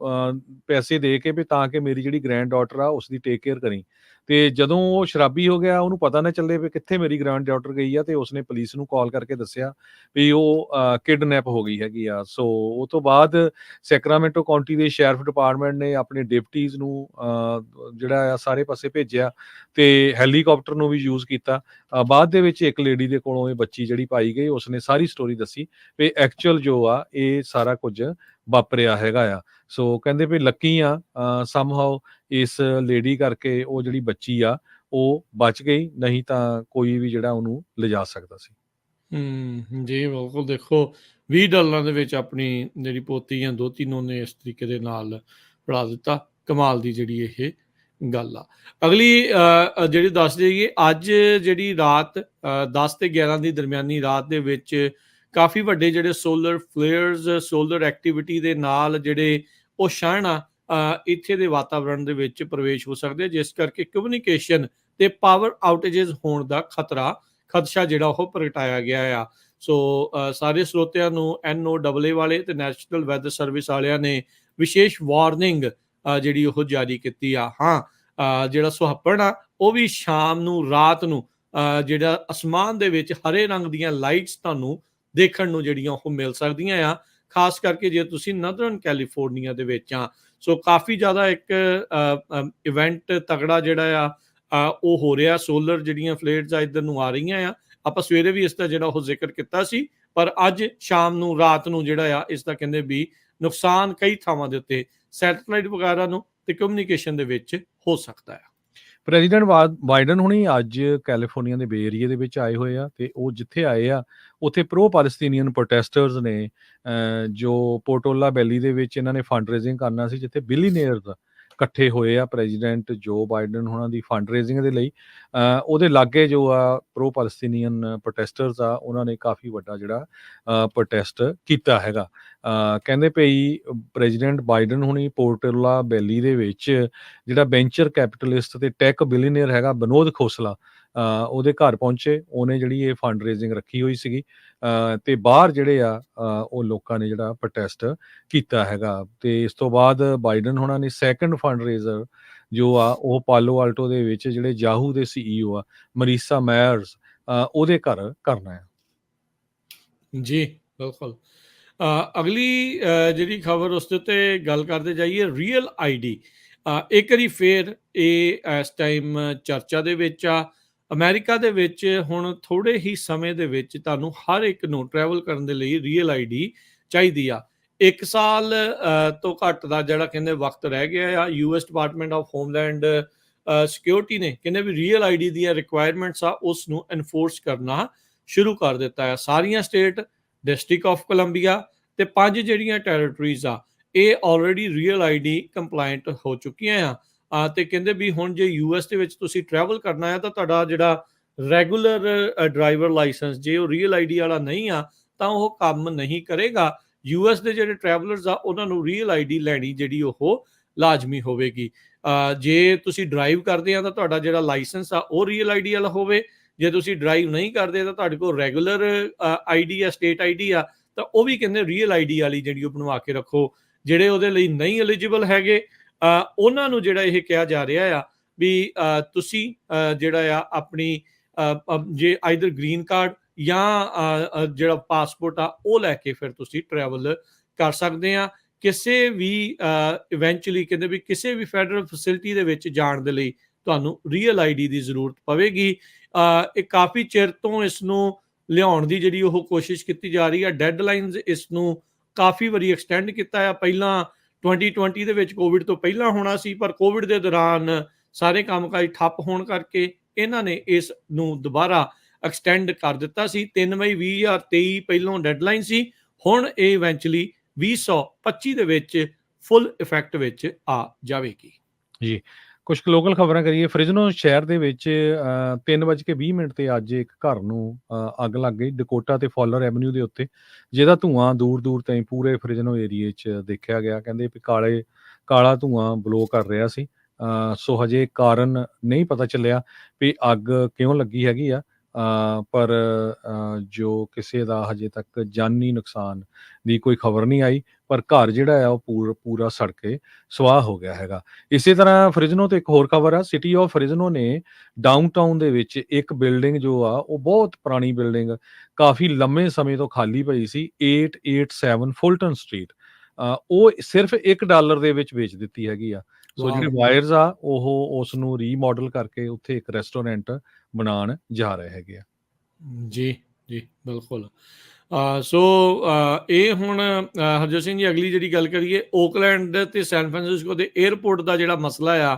ਪੈਸੇ ਦੇ ਕੇ ਵੀ ਤਾਂ ਕਿ ਮੇਰੀ ਜਿਹੜੀ ਗ੍ਰੈਂਡ ਡਾਟਰ ਆ ਉਸਦੀ ਟੇਕ ਕੇਅਰ ਕਰੀ। ਤੇ ਜਦੋਂ ਉਹ ਸ਼ਰਾਬੀ ਹੋ ਗਿਆ, ਉਹਨੂੰ ਪਤਾ ਨਾ ਚੱਲੇ ਵੀ ਕਿੱਥੇ ਮੇਰੀ ਗ੍ਰੈਂਡ ਡਾਟਰ ਗਈ ਆ, ਤੇ ਉਸਨੇ ਪੁਲਿਸ ਨੂੰ ਕਾਲ ਕਰਕੇ ਦੱਸਿਆ ਵੀ ਉਹ ਕਿਡਨੈਪ ਹੋ ਗਈ ਹੈਗੀ ਆ। ਸੋ ਉਹ ਤੋਂ ਬਾਅਦ ਸੈਕਰਾਮੈਂਟੋ ਕਾਉਂਟੀ ਦੇ ਸ਼ੈਰਿਫ ਡਿਪਾਰਟਮੈਂਟ ਨੇ ਆਪਣੇ ਡਿਪਟੀਜ਼ ਨੂੰ ਜਿਹੜਾ ਆ ਸਾਰੇ ਪਾਸੇ ਭੇਜਿਆ, ਤੇ ਹੈਲੀਕਾਪਟਰ ਨੂੰ ਵੀ ਯੂਜ਼ ਕੀਤਾ। ਬਾਅਦ ਦੇ ਵਿੱਚ ਇੱਕ ਲੇਡੀ ਦੇ ਕੋਲੋਂ ਇਹ ਬੱਚੀ ਜਿਹੜੀ ਪਾਈ ਗਈ, ਉਸਨੇ ਸਾਰੀ ਸਟੋਰੀ ਦੱਸੀ ਵੀ ਐਕਚੁਅਲ ਜੋ ਆ ਇਹ ਸਾਰਾ ਕੁਝ ਵਾਪਰਿਆ ਹੈਗਾ ਆ। ਸੋ ਕਹਿੰਦੇ ਵੀ ਲੱਕੀ ਆ ਸਮਹਾਉ ਇਸ ਲੇਡੀ ਕਰਕੇ ਉਹ ਜਿਹੜੀ ਬੱਚੀ ਆ ਉਹ ਬਚ ਗਈ, ਨਹੀਂ ਤਾਂ ਕੋਈ ਵੀ ਜਿਹੜਾ ਉਹਨੂੰ ਲਿਜਾ ਸਕਦਾ ਸੀ। ਜੀ ਬਿਲਕੁਲ। ਦੇਖੋ $20 ਦੇ ਵਿੱਚ ਆਪਣੀ ਜਿਹੜੀ ਪੋਤੀ ਜਾਂ ਦੋਤੀ ਨੂੰ ਉਹਨੇ ਇਸ ਤਰੀਕੇ ਦੇ ਨਾਲ ਫੜਾ ਦਿੱਤਾ। ਕਮਾਲ ਦੀ ਜਿਹੜੀ ਇਹ ਗੱਲ ਆ। ਅਗਲੀ ਜਿਹੜੀ ਦੱਸ ਦੇਈਏ, ਅੱਜ ਜਿਹੜੀ ਰਾਤ 10 ਤੇ 11 ਦੀ ਦਰਮਿਆਨੀ ਰਾਤ ਦੇ ਵਿੱਚ ਕਾਫੀ ਵੱਡੇ ਜਿਹੜੇ ਸੋਲਰ ਫਲੇਅਰਸ, ਸੋਲਰ ਐਕਟੀਵਿਟੀ ਦੇ ਨਾਲ ਜਿਹੜੇ ਉਹ ਛਣ ਆ ਇੱਥੇ ਦੇ ਵਾਤਾਵਰਣ ਦੇ ਵਿੱਚ ਪ੍ਰਵੇਸ਼ ਹੋ ਸਕਦੇ, ਜਿਸ ਕਰਕੇ ਕਮਿਊਨੀਕੇਸ਼ਨ ਤੇ ਪਾਵਰ ਆਊਟੇजेस ਹੋਣ ਦਾ ਖਦਸ਼ਾ ਜਿਹੜਾ ਉਹ ਪ੍ਰਗਟਾਇਆ ਗਿਆ ਆ। ਸੋ ਸਾਰੇ ਸਰੋਤਿਆਂ ਨੂੰ NOAA ਵਾਲੇ ਤੇ ਨੈਸ਼ਨਲ ਵੈਦਰ ਸਰਵਿਸ ਵਾਲਿਆਂ ਨੇ ਵਿਸ਼ੇਸ਼ ਵਾਰਨਿੰਗ ਜਿਹੜੀ ਉਹ ਜਾਰੀ ਕੀਤੀ ਆ। ਹਾਂ, ਜਿਹੜਾ ਸੁਹੱਪਣ ਆ ਉਹ ਵੀ ਸ਼ਾਮ ਨੂੰ, ਰਾਤ ਨੂੰ ਜਿਹੜਾ ਅਸਮਾਨ ਦੇ ਵਿੱਚ ਹਰੇ ਰੰਗ ਦੀਆਂ ਲਾਈਟਸ ਤੁਹਾਨੂੰ ਦੇਖਣ ਨੂੰ ਜਿਹੜੀਆਂ ਉਹ ਮਿਲ ਸਕਦੀਆਂ ਆ, ਖਾਸ ਕਰਕੇ ਜੇ ਤੁਸੀਂ ਨਦਰਨ ਕੈਲੀਫੋਰਨੀਆ ਦੇ ਵਿੱਚ ਆ। ਸੋ ਕਾਫੀ ਜ਼ਿਆਦਾ ਇੱਕ ਇਵੈਂਟ ਤਗੜਾ ਜਿਹੜਾ ਆ ਉਹ ਹੋ ਰਿਹਾ। ਸੋਲਰ ਜਿਹੜੀਆਂ ਫਲੇਅਰਸ ਆ ਇੱਧਰ ਨੂੰ ਆ ਰਹੀਆਂ ਆ। ਆਪਾਂ ਸਵੇਰੇ ਵੀ ਇਸ ਦਾ ਜਿਹੜਾ ਉਹ ਜ਼ਿਕਰ ਕੀਤਾ ਸੀ, ਪਰ ਅੱਜ ਸ਼ਾਮ ਨੂੰ, ਰਾਤ ਨੂੰ ਜਿਹੜਾ ਆ ਇਸ ਦਾ ਕਹਿੰਦੇ ਵੀ ਨੁਕਸਾਨ ਕਈ ਥਾਵਾਂ ਦੇ ਉੱਤੇ ਸੈਟੇਲਾਈਟ ਵਗੈਰਾ ਨੂੰ ਤੇ ਕਮਿਊਨੀਕੇਸ਼ਨ ਦੇ ਵਿੱਚ ਹੋ ਸਕਦਾ ਆ। ਪ੍ਰੈਜ਼ੀਡੈਂਟ ਬਾਈਡਨ ਹੁਣੀ ਅੱਜ ਕੈਲੀਫੋਰਨੀਆ ਦੇ ਬੇ ਏਰੀਏ ਦੇ ਵਿੱਚ ਆਏ ਹੋਏ ਆ, ਤੇ ਉਹ ਜਿੱਥੇ ਆਏ ਆ ਉੱਥੇ ਪ੍ਰੋ ਪੈਲਸਟੀਨੀਅਨ ਪ੍ਰੋਟੈਸਟਰਸ ਨੇ ਜੋ ਪੋਰਟੋਲਾ ਵੈਲੀ ਦੇ ਵਿੱਚ ਇਹਨਾਂ ਨੇ ਫੰਡ ਰੇਜ਼ਿੰਗ ਕਰਨਾ ਸੀ, ਜਿੱਥੇ ਬਿਲੀਅਨੇਅਰਸ ਇਕੱਠੇ ਹੋਏ ਆ ਪ੍ਰੈਜ਼ੀਡੈਂਟ ਜੋ ਬਾਈਡਨ ਹੁਣਾਂ ਦੀ ਫੰਡ ਰੇਜ਼ਿੰਗ ਦੇ ਲਈ। ਉਹਦੇ ਲਾਗੇ ਜੋ ਆ ਪ੍ਰੋ ਪੈਲਸਟੀਨੀਅਨ ਪ੍ਰੋਟੈਸਟਰਸ ਆ, ਉਹਨਾਂ ਨੇ ਕਾਫੀ ਵੱਡਾ ਜਿਹੜਾ ਪ੍ਰੋਟੈਸਟ ਕੀਤਾ ਹੈਗਾ। ਕਹਿੰਦੇ ਭਈ ਪ੍ਰੈਜ਼ੀਡੈਂਟ ਬਾਈਡਨ ਹੁਣੀ ਪੋਰਟੋਲਾ ਵੈਲੀ ਦੇ ਵਿੱਚ ਜਿਹੜਾ ਵੈਂਚਰ ਕੈਪੀਟਲਿਸਟ ਤੇ ਟੈਕ ਬਿਲੀਅਨੇਅਰ ਹੈਗਾ ਵਿਨੋਦ ਖੋਸਲਾ, ਉਹਦੇ ਘਰ ਪਹੁੰਚੇ। ਉਹਨੇ ਜਿਹੜੀ ਇਹ ਫੰਡ ਰੇਜ਼ਿੰਗ ਰੱਖੀ ਹੋਈ ਸੀਗੀ, ਤੇ ਬਾਹਰ ਜਿਹੜੇ ਆ ਉਹ ਲੋਕਾਂ ਨੇ ਜਿਹੜਾ ਪ੍ਰੋਟੈਸਟ ਕੀਤਾ ਹੈਗਾ। ਤੇ ਇਸ ਤੋਂ ਬਾਅਦ ਬਾਈਡਨ ਹੁਣਾਂ ਨੇ ਸੈਕੰਡ ਫੰਡ ਰੇਜ਼ਰ ਜੋ ਆ ਉਹ ਪਾਲੋ ਆਲਟੋ ਦੇ ਵਿੱਚ ਜਿਹੜੇ ਯਾਹੂ ਦੇ CEO ਆ ਮਰੀਸਾ ਮੈਅਰਸ, ਉਹਦੇ ਘਰ ਕਰਨਾ ਹੈ। ਜੀ ਬਿਲਕੁਲ। ਅਗਲੀ ਜਿਹੜੀ ਖਬਰ ਉਸ ਦੇ ਉੱਤੇ ਗੱਲ ਕਰਦੇ ਜਾਈਏ, ਰੀਅਲ ID ਇੱਕ ਵਾਰੀ ਫੇਰ ਇਹ ਇਸ ਟਾਈਮ ਚਰਚਾ ਦੇ ਵਿੱਚ ਆ। ਅਮਰੀਕਾ ਦੇ ਵਿੱਚ ਹੁਣ ਥੋੜੇ ਹੀ ਸਮੇਂ ਦੇ ਵਿੱਚ ਤੁਹਾਨੂੰ ਹਰ ਇੱਕ ਨੂੰ ਟਰੈਵਲ ਕਰਨ ਦੇ ਲਈ ਰੀਅਲ ID ਚਾਹੀਦੀ ਆ। 1 ਸਾਲ ਤੋਂ ਘੱਟ ਦਾ ਜਿਹੜਾ ਕਹਿੰਦੇ ਵਕਤ ਰਹਿ ਗਿਆ ਆ। US department of homeland security ਨੇ ਕਹਿੰਦੇ ਵੀ ਰੀਅਲ ID ਦੀਆਂ ਰਿਕੁਆਇਰਮੈਂਟਸ ਆ ਉਸ ਨੂੰ ਐਨਫੋਰਸ ਕਰਨਾ ਸ਼ੁਰੂ ਕਰ ਦਿੱਤਾ ਹੈ। ਸਾਰੀਆਂ ਸਟੇਟ, ਡਿਸਟ੍ਰਿਕਟ ਆਫ ਕੋਲੰਬੀਆ ਤੇ 5 ਜਿਹੜੀਆਂ ਟੈਰੀਟਰੀਜ਼ ਆ ਇਹ ਆਲਰੇਡੀ ਰੀਅਲ ID ਕੰਪਲਾਇੰਟ ਹੋ ਚੁੱਕੀਆਂ ਆ। ਤੇ ਕਹਿੰਦੇ ਵੀ ਹੁਣ ਜੇ US ਦੇ ਵਿੱਚ ਤੁਸੀਂ ਟਰੈਵਲ ਕਰਨਾ ਆ ਤਾਂ ਤੁਹਾਡਾ ਜਿਹੜਾ ਰੈਗੂਲਰ ਡਰਾਈਵਰ ਲਾਇਸੈਂਸ ਜੇ ਉਹ ਰੀਅਲ ID ਵਾਲਾ ਨਹੀਂ ਆ ਤਾਂ ਉਹ ਕੰਮ ਨਹੀਂ ਕਰੇਗਾ। US ਦੇ ਜਿਹੜੇ ਟਰੈਵਲਰਸ ਆ ਉਹਨਾਂ ਨੂੰ ਰੀਅਲ ID ਲੈਣੀ ਜਿਹੜੀ ਉਹ ਲਾਜ਼ਮੀ ਹੋਵੇਗੀ। ਜੇ ਤੁਸੀਂ ਡਰਾਈਵ ਕਰਦੇ ਆ ਤਾਂ ਤੁਹਾਡਾ ਜਿਹੜਾ ਲਾਇਸੈਂਸ ਆ ਉਹ ਰੀਅਲ ID ਵਾਲਾ ਹੋਵੇ। ਜੇ ਤੁਸੀਂ ਡਰਾਈਵ ਨਹੀਂ ਕਰਦੇ ਤਾਂ ਤੁਹਾਡੇ ਕੋਲ ਰੈਗੂਲਰ ID ਆ, ਸਟੇਟ ID ਆ, ਤਾਂ ਉਹ ਵੀ ਕਹਿੰਦੇ ਰੀਅਲ ID ਵਾਲੀ ਜਿਹੜੀ ਉਹ ਬਣਵਾ ਕੇ ਰੱਖੋ। ਜਿਹੜੇ ਉਹਦੇ ਲਈ ਨਹੀਂ ਐਲੀਜੀਬਲ ਹੈਗੇ ਉਹਨਾਂ ਨੂੰ ਜਿਹੜਾ ਇਹ ਕਿਹਾ ਜਾ ਰਿਹਾ ਆ ਵੀ ਤੁਸੀਂ ਜਿਹੜਾ ਆ ਆਪਣੀ ਜੇ ਆਈਦਰ ਗ੍ਰੀਨ ਕਾਰਡ ਜਾਂ ਜਿਹੜਾ ਪਾਸਪੋਰਟ ਆ ਉਹ ਲੈ ਕੇ ਫਿਰ ਤੁਸੀਂ ਟਰੈਵਲ ਕਰ ਸਕਦੇ ਆ। ਕਿਸੇ ਵੀ ਇਵੈਂਚੁਅਲੀ ਕਹਿੰਦੇ ਵੀ ਕਿਸੇ ਵੀ ਫੈਡਰਲ ਫੈਸਿਲਿਟੀ ਦੇ ਵਿੱਚ ਜਾਣ ਦੇ ਲਈ ਤੁਹਾਨੂੰ ਰੀਅਲ ID ਦੀ ਜ਼ਰੂਰਤ ਪਵੇਗੀ। ਇਹ ਕਾਫੀ ਚਿਰ ਤੋਂ ਇਸ ਨੂੰ ਲਿਆਉਣ ਦੀ ਜਿਹੜੀ ਉਹ ਕੋਸ਼ਿਸ਼ ਕੀਤੀ ਜਾ ਰਹੀ ਹੈ। ਡੈਡਲਾਈਨਸ ਇਸ ਨੂੰ ਕਾਫੀ ਵਾਰੀ ਐਕਸਟੈਂਡ ਕੀਤਾ ਆ। ਪਹਿਲਾਂ 2020 ਦੇ ਵਿੱਚ ਕੋਵਿਡ ਤੋਂ ਪਹਿਲਾਂ ਹੋਣਾ ਸੀ, ਪਰ ਕੋਵਿਡ ਦੇ ਦੌਰਾਨ ਸਾਰੇ ਕੰਮਕਾਜ ਠੱਪ ਹੋਣ ਕਰਕੇ ਇਹਨਾਂ ਨੇ ਇਸ ਨੂੰ ਦੁਬਾਰਾ ਐਕਸਟੈਂਡ ਕਰ ਦਿੱਤਾ ਸੀ। 3 ਮਈ 2023 ਪਹਿਲੋਂ ਡੈਡਲਾਈਨ ਸੀ, ਹੁਣ ਇਹ ਇਵੈਂਚੁਅਲੀ 2025 ਦੇ ਵਿੱਚ ਫੁੱਲ ਇਫੈਕਟ ਵਿੱਚ ਆ ਜਾਵੇਗੀ। ਜੀ, ਕੁਝ ਲੋਕਲ ਖਬਰਾਂ ਕਰੀਏ। ਫ੍ਰਿਜ਼ਨੋ ਸ਼ਹਿਰ ਦੇ ਵਿੱਚ 3:20 ਤੇ ਅੱਜ ਇੱਕ ਘਰ ਨੂੰ ਅੱਗ ਲੱਗ ਗਈ ਡਕੋਟਾ ਤੇ ਫੋਲਰ ਐਵਨਿਊ ਦੇ ਉੱਤੇ, ਜਿਹਦਾ ਧੂੰਆਂ ਦੂਰ ਦੂਰ ਤਾਈਂ ਪੂਰੇ ਫ੍ਰਿਜ਼ਨੋ ਏਰੀਏ 'ਚ ਦੇਖਿਆ ਗਿਆ। ਕਹਿੰਦੇ ਵੀ ਕਾਲਾ ਧੂੰਆਂ ਬਲੋ ਕਰ ਰਿਹਾ ਸੀ। ਸੋ ਹਜੇ ਕਾਰਨ ਨਹੀਂ ਪਤਾ ਚੱਲਿਆ ਵੀ ਅੱਗ ਕਿਉਂ ਲੱਗੀ ਹੈਗੀ ਆ। ਪਰ ਜੋ ਕਿਸੇ ਦਾ ਹਜੇ ਤੱਕ ਜਾਨੀ ਨੁਕਸਾਨ ਦੀ ਕੋਈ ਖਬਰ ਨਹੀਂ ਆਈ, ਪਰ ਘਰ ਜਿਹੜਾ ਆ ਉਹ ਪੂਰਾ ਸੜ ਕੇ ਸੁਆਹ ਹੋ ਗਿਆ ਹੈਗਾ। ਇਸੇ ਤਰ੍ਹਾਂ ਫਰਿਜ਼ਨੋ ਤੋਂ ਇੱਕ ਹੋਰ ਖਬਰ ਆ, ਸਿਟੀ ਆਫ ਫਰਿਜ਼ਨੋ ਨੇ ਡਾਊਨਟਾਊਨ ਦੇ ਵਿੱਚ ਇੱਕ ਬਿਲਡਿੰਗ ਜੋ ਆ ਉਹ ਬਹੁਤ ਪੁਰਾਣੀ ਬਿਲਡਿੰਗ ਕਾਫੀ ਲੰਮੇ ਸਮੇਂ ਤੋਂ ਖਾਲੀ ਪਈ ਸੀ, 887 ਫੁਲਟਨ ਸਟਰੀਟ, ਉਹ ਸਿਰਫ $1 ਦੇ ਵਿੱਚ ਵੇਚ ਦਿੱਤੀ ਹੈਗੀ ਆ। ਸੋ ਜਿਹੜੇ ਵਾਓ ਬਾਇਰਸ ਆ ਉਹ ਉਸ ਨੂੰ ਰੀਮਾਡਲ ਕਰਕੇ ਉੱਥੇ ਇੱਕ ਰੈਸਟੋਰੈਂਟ ਬਣਾਉਣ ਜਾ ਰਹੇ ਹੈਗੇ ਆ। ਜੀ ਜੀ ਬਿਲਕੁਲ। ਸੋ ਇਹ ਹੁਣ ਹਰਜੋਤ ਸਿੰਘ ਜੀ ਅਗਲੀ ਜਿਹੜੀ ਗੱਲ ਕਰੀਏ, ਓਕਲੈਂਡ ਤੇ ਸੈਨ ਫਰਾਂਸਿਸਕੋ ਦੇ 에ਅਰਪੋਰਟ ਦਾ ਜਿਹੜਾ ਮਸਲਾ ਆ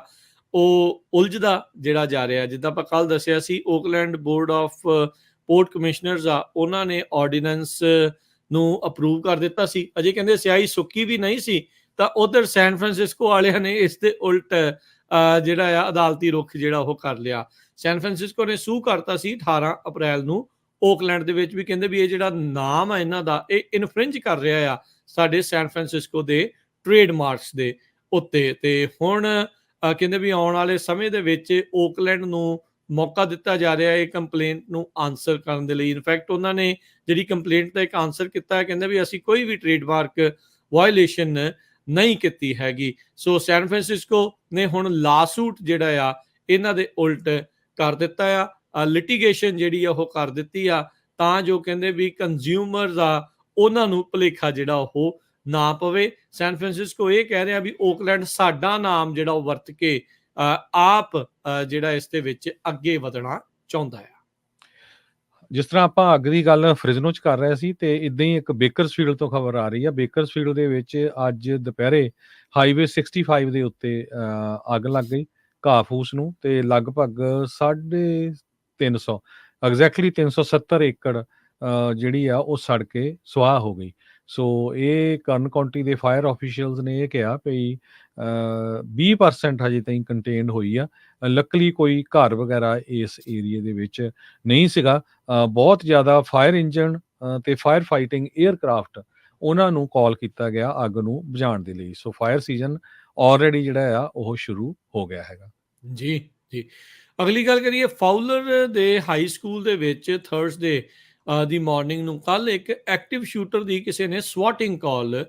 ਉਹ ਉਲਝਦਾ ਜਿਹੜਾ ਜਾ ਰਿਹਾ। ਜਿੱਦਾਂ ਆਪਾਂ ਕੱਲ ਦੱਸਿਆ ਸੀ, Oakland board of port commissioners ਆ, ਉਹਨਾਂ ਨੇ ਆਰਡੀਨੈਂਸ ਨੂੰ ਅਪਰੂਵ ਕਰ ਦਿੱਤਾ ਸੀ। ਅਜੇ ਕਹਿੰਦੇ ਸਿਆਹੀ ਸੁੱਕੀ ਵੀ ਨਹੀਂ ਸੀ, ਤਾਂ ਉਧਰ ਸੈਨ ਫਰਾਂਸਿਸਕੋ ਵਾਲਿਆਂ ਨੇ ਇਸ ਦੇ ਉਲਟ ਜਿਹੜਾ ਆ ਅਦਾਲਤੀ ਰੁਖ ਜਿਹੜਾ ਉਹ ਕਰ ਲਿਆ। ਸੈਨ ਫਰਾਂਸਿਸਕੋ ਨੇ ਸੂ ਕਰਤਾ ਸੀ 18 ਅਪ੍ਰੈਲ ਨੂੰ ਓਕਲੈਂਡ ਦੇ ਵਿੱਚ, ਵੀ ਕਹਿੰਦੇ ਵੀ ਇਹ ਜਿਹੜਾ ਨਾਮ ਆ ਇਹਨਾਂ ਦਾ, ਇਹ ਇਨਫ੍ਰਿੰਜ ਕਰ ਰਿਹਾ ਆ ਸਾਡੇ ਸੈਨ ਫਰਾਂਸਿਸਕੋ ਦੇ ਟ੍ਰੇਡਮਾਰਕਸ ਦੇ ਉੱਤੇ। ਤੇ ਹੁਣ ਕਹਿੰਦੇ ਵੀ ਆਉਣ ਵਾਲੇ ਸਮੇਂ ਦੇ ਵਿੱਚ ਓਕਲੈਂਡ ਨੂੰ ਮੌਕਾ ਦਿੱਤਾ ਜਾ ਰਿਹਾ ਇਹ ਕੰਪਲੇਂਟ ਨੂੰ ਆਨਸਰ ਕਰਨ ਦੇ ਲਈ। ਇਨਫੈਕਟ ਉਹਨਾਂ ਨੇ ਜਿਹੜੀ ਕੰਪਲੇਂਟ ਦਾ ਇੱਕ ਆਨਸਰ ਕੀਤਾ ਹੈ, ਕਹਿੰਦੇ ਵੀ ਅਸੀਂ ਕੋਈ ਵੀ ਟ੍ਰੇਡਮਾਰਕ ਵਾਇਓਲੇਸ਼ਨ ਨਹੀਂ ਕੀਤੀ ਹੈਗੀ। ਸੋ ਸੈਨ ਫਰਾਂਸਿਸਕੋ ਨੇ ਹੁਣ ਲਾਸੂਟ ਜਿਹੜਾ ਆ ਇਹਨਾਂ ਦੇ ਉਲਟ ਕਰ ਦਿੱਤਾ ਆ, ਲਿਟੀਗੇਸ਼ਨ ਜਿਹੜੀ ਆ ਉਹ ਕਰ ਦਿੱਤੀ ਆ, ਤਾਂ ਜੋ ਕਹਿੰਦੇ ਵੀ ਕੰਜ਼ਿਊਮਰਸ ਆ ਉਹਨਾਂ ਨੂੰ ਭੁਲੇਖਾ ਜਿਹੜਾ ਉਹ ਨਾ ਪਵੇ। ਸੈਨ ਫਰਾਂਸਿਸਕੋ ਇਹ ਕਹਿ ਰਿਹਾ ਵੀ ਓਕਲੈਂਡ ਸਾਡਾ ਨਾਮ ਜਿਹੜਾ ਉਹ ਵਰਤ ਕੇ ਆਪ ਜਿਹੜਾ ਇਸ ਦੇ ਵਿੱਚ ਅੱਗੇ ਵਧਣਾ ਚਾਹੁੰਦਾ ਆ। ਜਿਸ ਤਰ੍ਹਾਂ ਆਪਾਂ ਅੱਗ ਦੀ ਗੱਲ ਫਰਿਜ਼ਨੋ 'ਚ ਕਰ ਰਹੇ ਸੀ, ਤੇ ਇਦਾਂ ਹੀ ਇੱਕ ਬੇਕਰਸਫੀਲਡ ਤੋਂ ਖਬਰ ਆ ਰਹੀ ਆ। ਬੇਕਰਸਫੀਲਡ ਦੇ ਵਿੱਚ ਅੱਜ ਦੁਪਹਿਰੇ ਹਾਈਵੇ 65 ਦੇ ਉੱਤੇ ਅੱਗ ਲੱਗ ਗਈ ਘਾਹ ਫੂਸ ਨੂੰ, ਤੇ ਲਗਭਗ 350 ਐਗਜ਼ੈਕਟਲੀ 370 ਏਕੜ ਜਿਹੜੀ ਆ ਉਹ ਸੜ ਕੇ ਸੁਆਹ ਹੋ ਗਈ। ਸੋ ਇਹ ਕਰਨ ਕਾਉਂਟੀ ਦੇ ਫਾਇਰ ਆਫੀਸ਼ੀਅਲਸ ਨੇ ਇਹ ਕਿਹਾ ਵੀ 20% ਹਜੇ ਤਾਈਂ ਕੰਟੇਨਡ ਹੋਈ ਆ। ਲੱਕਲੀ ਕੋਈ ਘਰ ਵਗੈਰਾ ਇਸ ਏਰੀਏ ਦੇ ਵਿੱਚ ਨਹੀਂ ਸੀਗਾ। ਬਹੁਤ ਜ਼ਿਆਦਾ ਫਾਇਰ ਇੰਜਨ ਤੇ ਫਾਇਰ ਫਾਈਟਿੰਗ 에ਅਰਕ੍ਰਾਫਟ ਉਹਨਾਂ ਨੂੰ ਕਾਲ ਕੀਤਾ ਗਿਆ ਅੱਗ ਨੂੰ ਬੁਝਾਉਣ ਦੇ ਲਈ। ਸੋ ਫਾਇਰ ਸੀਜ਼ਨ ਆਲਰੇਡੀ ਜਿਹੜਾ ਆ ਉਹ ਸ਼ੁਰੂ ਹੋ ਗਿਆ ਹੈਗਾ। ਜੀ ਜੀ। ਅਗਲੀ ਗੱਲ ਕਰੀਏ, ਫਾਊਲਰ ਦੇ ਹਾਈ ਸਕੂਲ ਦੇ ਵਿੱਚ ਥਰਸਡੇ ਦੀ ਮਾਰਨਿੰਗ ਨੂੰ ਕੱਲ ਇੱਕ ਐਕਟਿਵ ਸ਼ੂਟਰ ਦੀ ਕਿਸੇ ਨੇ ਸਵਾਟਿੰਗ ਕਾਲ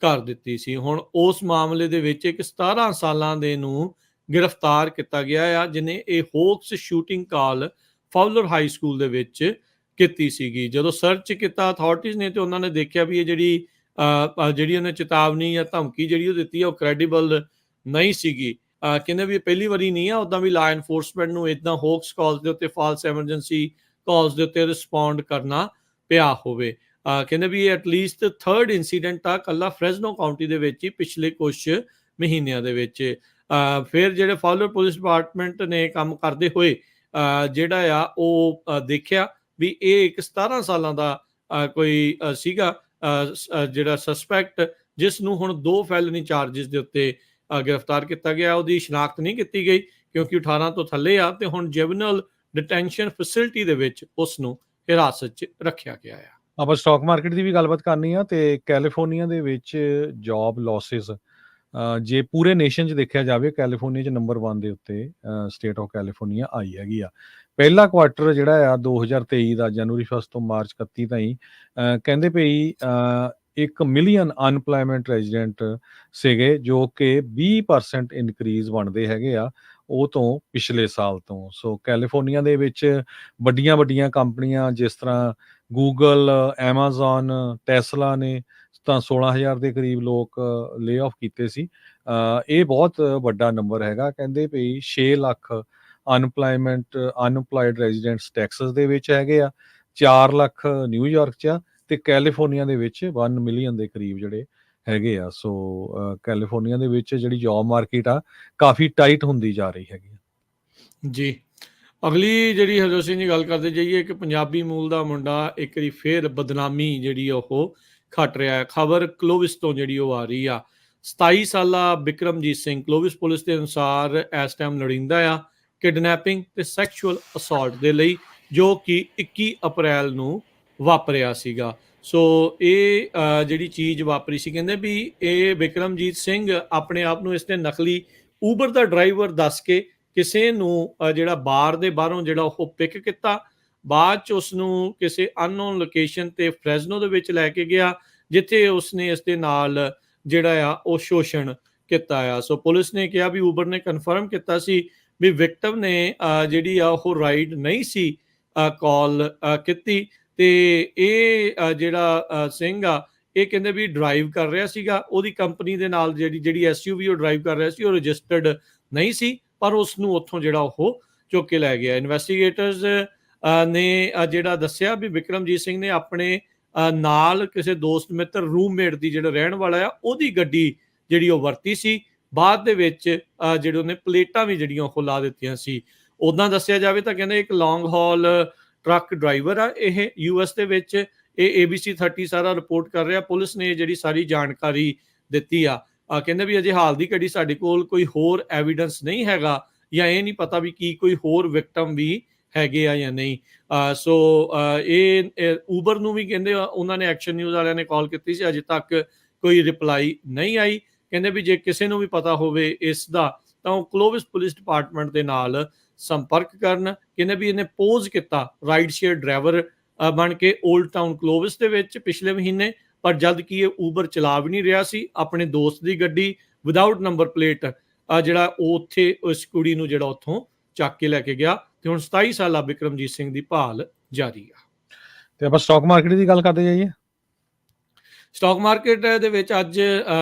ਕਰ ਦਿੱਤੀ ਸੀ। ਹੁਣ ਉਸ ਮਾਮਲੇ ਦੇ ਵਿੱਚ ਇੱਕ 17 ਸਾਲਾਂ ਦੇ ਨੂੰ ਗ੍ਰਿਫਤਾਰ ਕੀਤਾ ਗਿਆ ਆ, ਜਿਹਨੇ ਇਹ ਹੋਕਸ ਸ਼ੂਟਿੰਗ ਕਾਲ ਫਾਊਲਰ ਹਾਈ ਸਕੂਲ ਦੇ ਵਿੱਚ ਕੀਤੀ ਸੀਗੀ। ਜਦੋਂ ਸਰਚ ਕੀਤਾ ਅਥਾਰਟੀਜ਼ ਨੇ, ਤੇ ਉਹਨਾਂ ਨੇ ਦੇਖਿਆ ਵੀ ਇਹ ਜਿਹੜੀ ਉਹਨੇ ਚੇਤਾਵਨੀ ਜਾਂ ਧਮਕੀ ਜਿਹੜੀ ਉਹ ਦਿੱਤੀ ਆ ਉਹ ਕ੍ਰੈਡੀਬਲ ਨਹੀਂ ਸੀਗੀ। ਕਹਿੰਦੇ ਵੀ ਪਹਿਲੀ ਵਾਰੀ ਨਹੀਂ ਆ, ਉੱਦਾਂ ਵੀ ਲਾ ਐਨਫੋਰਸਮੈਂਟ ਨੂੰ ਇਦਾਂ ਹੋਕਸ ਕਾਲਸ ਦੇ ਉੱਤੇ, ਫਾਲਸ ਐਮਰਜੈਂਸੀ ਕਾਲਸ ਦੇ ਉੱਤੇ ਰਿਸਪੌਂਡ ਕਰਨਾ ਪਿਆ ਹੋਵੇ। ਕਹਿੰਦੇ ਵੀ ਇਹ ਐਟਲੀਸਟ ਥਰਡ ਇਨਸੀਡੈਂਟ ਆ ਕੱਲਾ ਫ੍ਰੈਜ਼ਨੋ ਕਾਉਂਟੀ ਦੇ ਵਿੱਚ ਹੀ ਪਿਛਲੇ ਕੁਝ ਮਹੀਨਿਆਂ ਦੇ ਵਿੱਚ। ਫਿਰ ਜਿਹੜੇ ਫਾਊਲਰ ਪੁਲਿਸ ਡਿਪਾਰਟਮੈਂਟ ਨੇ ਕੰਮ ਕਰਦੇ ਹੋਏ ਜਿਹੜਾ ਆ ਉਹ ਦੇਖਿਆ ਵੀ ਇਹ ਇੱਕ 17 ਸਾਲਾਂ ਦਾ ਕੋਈ ਸੀਗਾ ਜਿਹੜਾ ਸਸਪੈਕਟ, ਜਿਸ ਨੂੰ ਹੁਣ 2 ਫੈਲਨੀ ਚਾਰजेस ਦੇ ਉੱਤੇ ਗ੍ਰਿਫਤਾਰ ਕੀਤਾ ਗਿਆ। ਉਹਦੀ ਸ਼ਨਾਖਤ ਨਹੀਂ ਕੀਤੀ ਗਈ ਕਿਉਂਕਿ 18 ਤੋਂ ਥੱਲੇ ਆ, ਤੇ ਹੁਣ ਜੁਵੈਨਲ ਡਿਟੈਂਸ਼ਨ ਫੈਸਿਲਿਟੀ ਦੇ ਵਿੱਚ ਉਸ ਨੂੰ ਹਿਰਾਸਤ 'ਚ ਰੱਖਿਆ ਗਿਆ ਆ। ਆਪਾਂ ਸਟਾਕ ਮਾਰਕੀਟ ਦੀ ਵੀ ਗੱਲਬਾਤ ਕਰਨੀ ਆ, ਤੇ ਕੈਲੀਫੋਰਨੀਆ ਦੇ ਵਿੱਚ ਜੌਬ ਲਾਸਿਸ ਜੇ ਪੂਰੇ ਨੇਸ਼ਨ 'ਚ ਦੇਖਿਆ ਜਾਵੇ, ਕੈਲੀਫੋਰਨੀਆ 'ਚ ਨੰਬਰ 1 ਦੇ ਉੱਤੇ ਸਟੇਟ ਆਫ ਕੈਲੀਫੋਰਨੀਆ ਆਈ ਹੈਗੀ ਆ। ਪਹਿਲਾ ਕੁਆਟਰ ਜਿਹੜਾ ਆ 2023 ਦਾ ਜਨਵਰੀ 1 ਤੋਂ ਮਾਰਚ 31 ਤਾਈਂ ਕਹਿੰਦੇ ਪਈ 1 ਮਿਲੀਅਨ ਅਨਪਲਾਇਮੈਂਟ ਰੈਜ਼ੀਡੈਂਟ ਸੀਗੇ, ਜੋ ਕਿ 20% ਇਨਕਰੀਜ਼ ਬਣਦੇ ਹੈਗੇ ਆ ਉਹ ਤੋਂ ਪਿਛਲੇ ਸਾਲ ਤੋਂ। ਸੋ ਕੈਲੀਫੋਰਨੀਆ ਦੇ ਵਿੱਚ ਵੱਡੀਆਂ ਕੰਪਨੀਆਂ ਜਿਸ ਤਰ੍ਹਾਂ ਗੂਗਲ, ਐਮਾਜ਼ੋਨ, ਟੈਸਲਾ ਨੇ ਤਾਂ 16,000 ਦੇ ਕਰੀਬ ਲੋਕ ਲੇ ਆਫ ਕੀਤੇ ਸੀ। ਇਹ ਬਹੁਤ ਵੱਡਾ ਨੰਬਰ ਹੈਗਾ। ਕਹਿੰਦੇ ਵੀ 6 ਲੱਖ ਅਨਪਲਾਇਡ ਰੈਜ਼ੀਡੈਂਟਸ ਟੈਕਸਸ ਦੇ ਵਿੱਚ ਹੈਗੇ ਆ, 4 ਲੱਖ ਨਿਊਯਾਰਕ 'ਚ ਆ, ਤੇ ਕੈਲੀਫੋਰਨੀਆ ਦੇ ਵਿੱਚ 1 ਮਿਲੀਅਨ ਦੇ ਕਰੀਬ ਜਿਹੜੇ ਹੈਗੇ ਆ। ਸੋ ਕੈਲੀਫੋਰਨੀਆ ਦੇ ਵਿੱਚ ਜਿਹੜੀ ਜੌਬ ਮਾਰਕੀਟ ਆ ਕਾਫੀ ਟਾਈਟ ਹੁੰਦੀ ਜਾ ਰਹੀ ਹੈਗੀ ਜੀ। ਅਗਲੀ ਜਿਹੜੀ ਹਰਜੋਤ ਸਿੰਘ ਜੀ ਗੱਲ ਕਰਦੇ ਜਾਈਏ, ਕਿ ਪੰਜਾਬੀ ਮੂਲ ਦਾ ਮੁੰਡਾ ਇੱਕ ਵਾਰੀ ਫੇਰ ਬਦਨਾਮੀ ਜਿਹੜੀ ਉਹ ਖੱਟ ਰਿਹਾ ਹੈ। ਖਬਰ ਕਲੋਵਿਸ ਤੋਂ ਜਿਹੜੀ ਉਹ ਆ ਰਹੀ ਆ। 27 ਸਾਲਾ ਬਿਕਰਮਜੀਤ ਸਿੰਘ ਕਲੋਵਿਸ ਪੁਲਿਸ ਦੇ ਅਨੁਸਾਰ ਇਸ ਟਾਈਮ ਲੋੜੀਂਦਾ ਆ ਕਿਡਨੈਪਿੰਗ ਤੇ ਸੈਕਸ਼ੂਅਲ ਅਸੌਲਟ ਦੇ ਲਈ, ਜੋ ਕਿ 21 ਅਪ੍ਰੈਲ ਨੂੰ ਵਾਪਰਿਆ ਸੀਗਾ। ਸੋ ਇਹ ਜਿਹੜੀ ਚੀਜ਼ ਵਾਪਰੀ ਸੀ, ਕਹਿੰਦੇ ਵੀ ਇਹ ਬਿਕਰਮਜੀਤ ਸਿੰਘ ਆਪਣੇ ਆਪ ਨੂੰ ਇਸਨੇ ਨਕਲੀ ਊਬਰ ਦਾ ਡਰਾਈਵਰ ਦੱਸ ਕੇ ਕਿਸੇ ਨੂੰ ਜਿਹੜਾ ਬਾਰ ਦੇ ਬਾਹਰੋਂ ਜਿਹੜਾ ਉਹ ਪਿਕ ਕੀਤਾ, ਬਾਅਦ 'ਚ ਉਸਨੂੰ ਕਿਸੇ ਅਨਨੋਨ ਲੋਕੇਸ਼ਨ 'ਤੇ ਫ੍ਰੈਜ਼ਨੋ ਦੇ ਵਿੱਚ ਲੈ ਕੇ ਗਿਆ, ਜਿੱਥੇ ਉਸਨੇ ਇਸ ਦੇ ਨਾਲ ਜਿਹੜਾ ਆ ਉਹ ਸ਼ੋਸ਼ਣ ਕੀਤਾ ਆ। ਸੋ ਪੁਲਿਸ ਨੇ ਕਿਹਾ ਵੀ ਊਬਰ ਨੇ ਕਨਫਰਮ ਕੀਤਾ ਸੀ ਵੀ ਵਿਕਟਮ ਨੇ ਜਿਹੜੀ ਆ ਉਹ ਰਾਈਡ ਨਹੀਂ ਸੀ ਕਾਲ ਕੀਤੀ, ਤੇ ਇਹ ਜਿਹੜਾ ਸਿੰਘ ਆ ਇਹ ਕਹਿੰਦੇ ਵੀ ਡਰਾਈਵ ਕਰ ਰਿਹਾ ਸੀਗਾ, ਉਹਦੀ ਕੰਪਨੀ ਦੇ ਨਾਲ ਜਿਹੜੀ SUV ਉਹ ਡਰਾਈਵ ਕਰ ਰਿਹਾ ਸੀ, ਉਹ ਰਜਿਸਟਰਡ ਨਹੀਂ ਸੀ, ਪਰ ਉਸ ਨੂੰ ਉੱਥੋਂ ਜਿਹੜਾ ਉਹ ਚੁੱਕ ਕੇ ਲੈ ਗਿਆ। ਇਨਵੈਸਟੀਗੇਟਰਸ ਨੇ ਜਿਹੜਾ ਦੱਸਿਆ ਵੀ ਵਿਕਰਮਜੀਤ ਸਿੰਘ ਨੇ ਆਪਣੇ ਨਾਲ ਕਿਸੇ ਦੋਸਤ ਮਿੱਤਰ ਰੂਮਮੇਟ ਦੀ ਜਿਹੜਾ ਰਹਿਣ ਵਾਲਾ ਆ ਉਹਦੀ ਗੱਡੀ ਜਿਹੜੀ ਉਹ ਵਰਤੀ ਸੀ। ਬਾਅਦ ਦੇ ਵਿੱਚ ਜਿਹੜੇ ਉਹਨੇ ਪਲੇਟਾਂ ਵੀ ਜਿਹੜੀਆਂ ਉਹ ਲਾ ਦਿੱਤੀਆਂ ਸੀ। ਉੱਦਾਂ ਦੱਸਿਆ ਜਾਵੇ ਤਾਂ ਕਹਿੰਦੇ ਇੱਕ ਲੌਂਗ ਹਾਲ ਟਰੱਕ ਡਰਾਈਵਰ ਆ ਇਹ US ਦੇ ਵਿੱਚ। ਇਹ ABC 30 ਸਾਰਾ ਰਿਪੋਰਟ ਕਰ ਰਿਹਾ। ਪੁਲਿਸ ਨੇ ਜਿਹੜੀ ਸਾਰੀ ਜਾਣਕਾਰੀ ਦਿੱਤੀ ਆ। ਕਹਿੰਦੇ ਵੀ ਅਜੇ ਹਾਲ ਦੀ ਘੜੀ ਸਾਡੇ ਕੋਲ ਕੋਈ ਹੋਰ ਐਵੀਡੈਂਸ ਨਹੀਂ ਹੈਗਾ, ਜਾਂ ਇਹ ਨਹੀਂ ਪਤਾ ਵੀ ਕੀ ਕੋਈ ਹੋਰ ਵਿਕਟਮ ਵੀ ਹੈਗੇ ਆ ਜਾਂ ਨਹੀਂ। ਸੋ ਇਹ ਊਬਰ ਨੂੰ ਵੀ ਕਹਿੰਦੇ ਉਹਨਾਂ ਨੇ ਐਕਸ਼ਨ ਨਿਊਜ਼ ਵਾਲਿਆਂ ਨੇ ਕਾਲ ਕੀਤੀ ਸੀ, ਅਜੇ ਤੱਕ ਕੋਈ ਰਿਪਲਾਈ ਨਹੀਂ ਆਈ। ਕਹਿੰਦੇ ਵੀ ਜੇ ਕਿਸੇ ਨੂੰ ਵੀ ਪਤਾ ਹੋਵੇ ਇਸ ਦਾ ਤਾਂ ਉਹ ਕਲੋਵਿਸ ਪੁਲਿਸ ਡਿਪਾਰਟਮੈਂਟ ਦੇ ਨਾਲ ਸੰਪਰਕ ਕਰਨ। ਕਹਿੰਦੇ ਵੀ ਇਹਨੇ ਪੋਜ਼ ਕੀਤਾ ਰਾਈਡ ਸ਼ੇਅਰ ਡਰਾਈਵਰ ਬਣ ਕੇ ਓਲਡ ਟਾਊਨ ਕਲੋਵਿਸ ਦੇ ਵਿੱਚ ਪਿਛਲੇ ਮਹੀਨੇ, ਪਰ ਜਦ ਕਿ ਇਹ ਊਬਰ ਚਲਾ ਵੀ ਨਹੀਂ ਰਿਹਾ ਸੀ, ਆਪਣੇ ਦੋਸਤ ਦੀ ਗੱਡੀ ਵਿਦਆਊਟ ਨੰਬਰ ਪਲੇਟ ਜਿਹੜਾ ਉਹ ਉੱਥੇ ਉਸ ਕੁੜੀ ਨੂੰ ਜਿਹੜਾ ਉੱਥੋਂ ਚੱਕ ਕੇ ਲੈ ਕੇ ਗਿਆ। ਤੇ ਹੁਣ 27 ਸਾਲਾ ਵਿਕਰਮਜੀਤ ਸਿੰਘ ਦੀ ਭਾਲ ਜਾਰੀ ਆ। ਤੇ ਆਪਾਂ ਸਟਾਕ ਮਾਰਕੀਟ ਦੀ ਗੱਲ ਕਰਦੇ ਜਾਈਏ। ਸਟਾਕ ਮਾਰਕੀਟ ਦੇ ਵਿੱਚ ਅੱਜ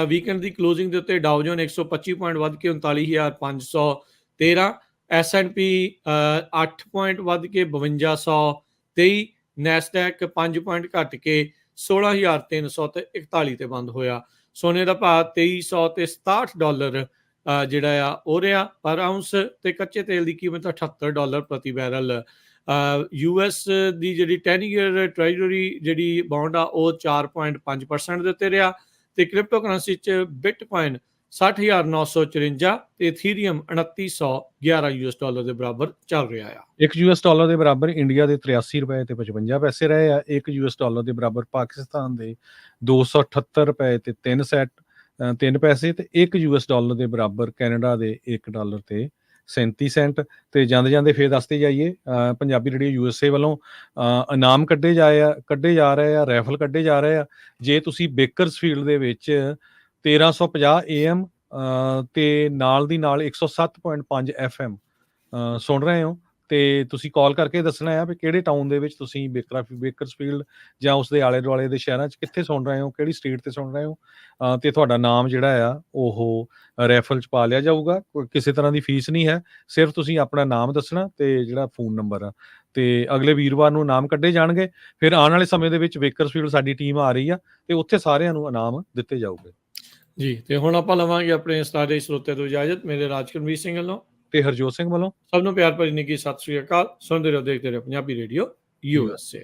ਵੀਕਐਂਡ ਦੀ ਕਲੋਜ਼ਿੰਗ ਦੇ ਉੱਤੇ ਡਾਓ ਜੋਨ 125 ਪੁਆਇੰਟ ਵੱਧ ਕੇ 39,513, S&P 8 ਪੁਆਇੰਟ ਵੱਧ ਕੇ 5223, ਨੈਸਡੈਕ 5 ਪੁਆਇੰਟ ਘਟ ਕੇ 16,341 ਤੇ ਬੰਦ ਹੋਇਆ। ਸੋਨੇ ਦਾ ਭਾਅ $2367 ਜਿਹੜਾ ਆ ਉਹ ਰਿਹਾ ਪਰ ਆਉਂਸ, ਤੇ ਕੱਚੇ ਤੇਲ ਦੀ ਕੀਮਤ $78 ਪ੍ਰਤੀ ਬੈਰਲ। US ਦੀ ਜਿਹੜੀ 10 ਈਅਰ ਟ੍ਰੈਜਰੀ ਜਿਹੜੀ ਬੌਂਡ ਆ ਉਹ 4.5% ਦੇ ਉੱਤੇ ਰਿਹਾ। ਤੇ ਕ੍ਰਿਪਟੋ ਕਰੰਸੀ 'ਚ ਬਿਟਕੋਇਨ 60,954 ਤੇ ਇਥੀਰੀਅਮ 2911 US ਡਾਲਰ ਦੇ ਬਰਾਬਰ ਚੱਲ ਰਿਹਾ ਆ। ਇੱਕ US ਡਾਲਰ ਦੇ ਬਰਾਬਰ ਇੰਡੀਆ ਦੇ 83 ਰੁਪਏ ਤੇ 55 ਪੈਸੇ ਰਹੇ ਆ। ਇੱਕ US ਡਾਲਰ ਦੇ ਬਰਾਬਰ ਪਾਕਿਸਤਾਨ ਦੇ 278 ਰੁਪਏ ਤੇ 3 ਪੈਸੇ ਤੇ ਇੱਕ US ਡਾਲਰ ਦੇ ਬਰਾਬਰ ਕੈਨੇਡਾ ਦੇ $1 ਤੇ 37 ਸੈਂਟ। ਤੇ ਜਾਂਦੇ ਫੇਰ ਦੱਸਦੇ ਜਾਈਏ, ਪੰਜਾਬੀ ਰੇਡੀਓ USA ਵੱਲੋਂ ਇਨਾਮ ਕੱਢੇ ਜਾ ਰਹੇ ਆ, ਰੈਫਲ ਕੱਢੇ ਜਾ ਰਹੇ ਆ। ਜੇ ਤੁਸੀਂ ਬੇਕਰਸਫੀਲਡ ਦੇ ਵਿੱਚ 1350 AM ਤੇ ਨਾਲ ਦੀ ਨਾਲ 107.5 FM ਸੁਣ ਰਹੇ ਹੋ, ਤੇ ਤੁਸੀਂ ਕਾਲ ਕਰਕੇ ਦੱਸਣਾ ਆ ਵੀ ਕਿਹੜੇ ਟਾਊਨ ਦੇ ਵਿੱਚ ਤੁਸੀਂ ਬੇਕਰਸਫੀਲਡ ਜਾਂ ਉਸਦੇ ਆਲੇ ਦੁਆਲੇ ਦੇ ਸ਼ਹਿਰਾਂ 'ਚ ਕਿੱਥੇ ਸੁਣ ਰਹੇ ਹੋ, ਕਿਹੜੀ ਸਟਰੀਟ ਤੇ ਸੁਣ ਰਹੇ ਹੋ, ਤੇ ਤੁਹਾਡਾ ਨਾਮ ਜਿਹੜਾ ਆ ਉਹ ਰੈਫਲ 'ਚ ਪਾ ਲਿਆ ਜਾਊਗਾ। ਕਿਸੇ ਤਰ੍ਹਾਂ ਦੀ ਫੀਸ ਨਹੀਂ ਹੈ, ਸਿਰਫ ਤੁਸੀਂ ਆਪਣਾ ਨਾਮ ਦੱਸਣਾ ਤੇ ਜਿਹੜਾ ਫੋਨ ਨੰਬਰ ਆ, ਤੇ ਅਗਲੇ ਵੀਰਵਾਰ ਨੂੰ ਇਨਾਮ ਕੱਢੇ ਜਾਣਗੇ। ਫਿਰ ਆਉਣ ਵਾਲੇ ਸਮੇਂ ਦੇ ਵਿੱਚ ਬੇਕਰਸਫੀਲਡ ਸਾਡੀ ਟੀਮ ਆ ਰਹੀ ਆ ਤੇ ਉੱਥੇ ਸਾਰਿਆਂ ਨੂੰ ਇਨਾਮ ਦਿੱਤੇ ਜਾਊਗੇ ਜੀ। ਤੇ ਹੁਣ ਆਪਾਂ ਲਵਾਂਗੇ ਆਪਣੇ ਸਾਰੇ ਸਰੋਤਿਆਂ ਤੋਂ ਇਜਾਜ਼ਤ। ਮੇਰੇ ਰਾਜਕਰਮਵੀਰ ਸਿੰਘ ਵੱਲੋਂ ਤੇ ਹਰਜੋਤ ਸਿੰਘ ਵੱਲੋਂ ਸਭ ਨੂੰ ਪਿਆਰ ਭਰੀ ਨਿੱਘੀ ਸਤਿ ਸ੍ਰੀ ਅਕਾਲ। ਸੁਣਦੇ ਰਹੋ, ਦੇਖਦੇ ਰਹੋ ਪੰਜਾਬੀ ਰੇਡੀਓ USA।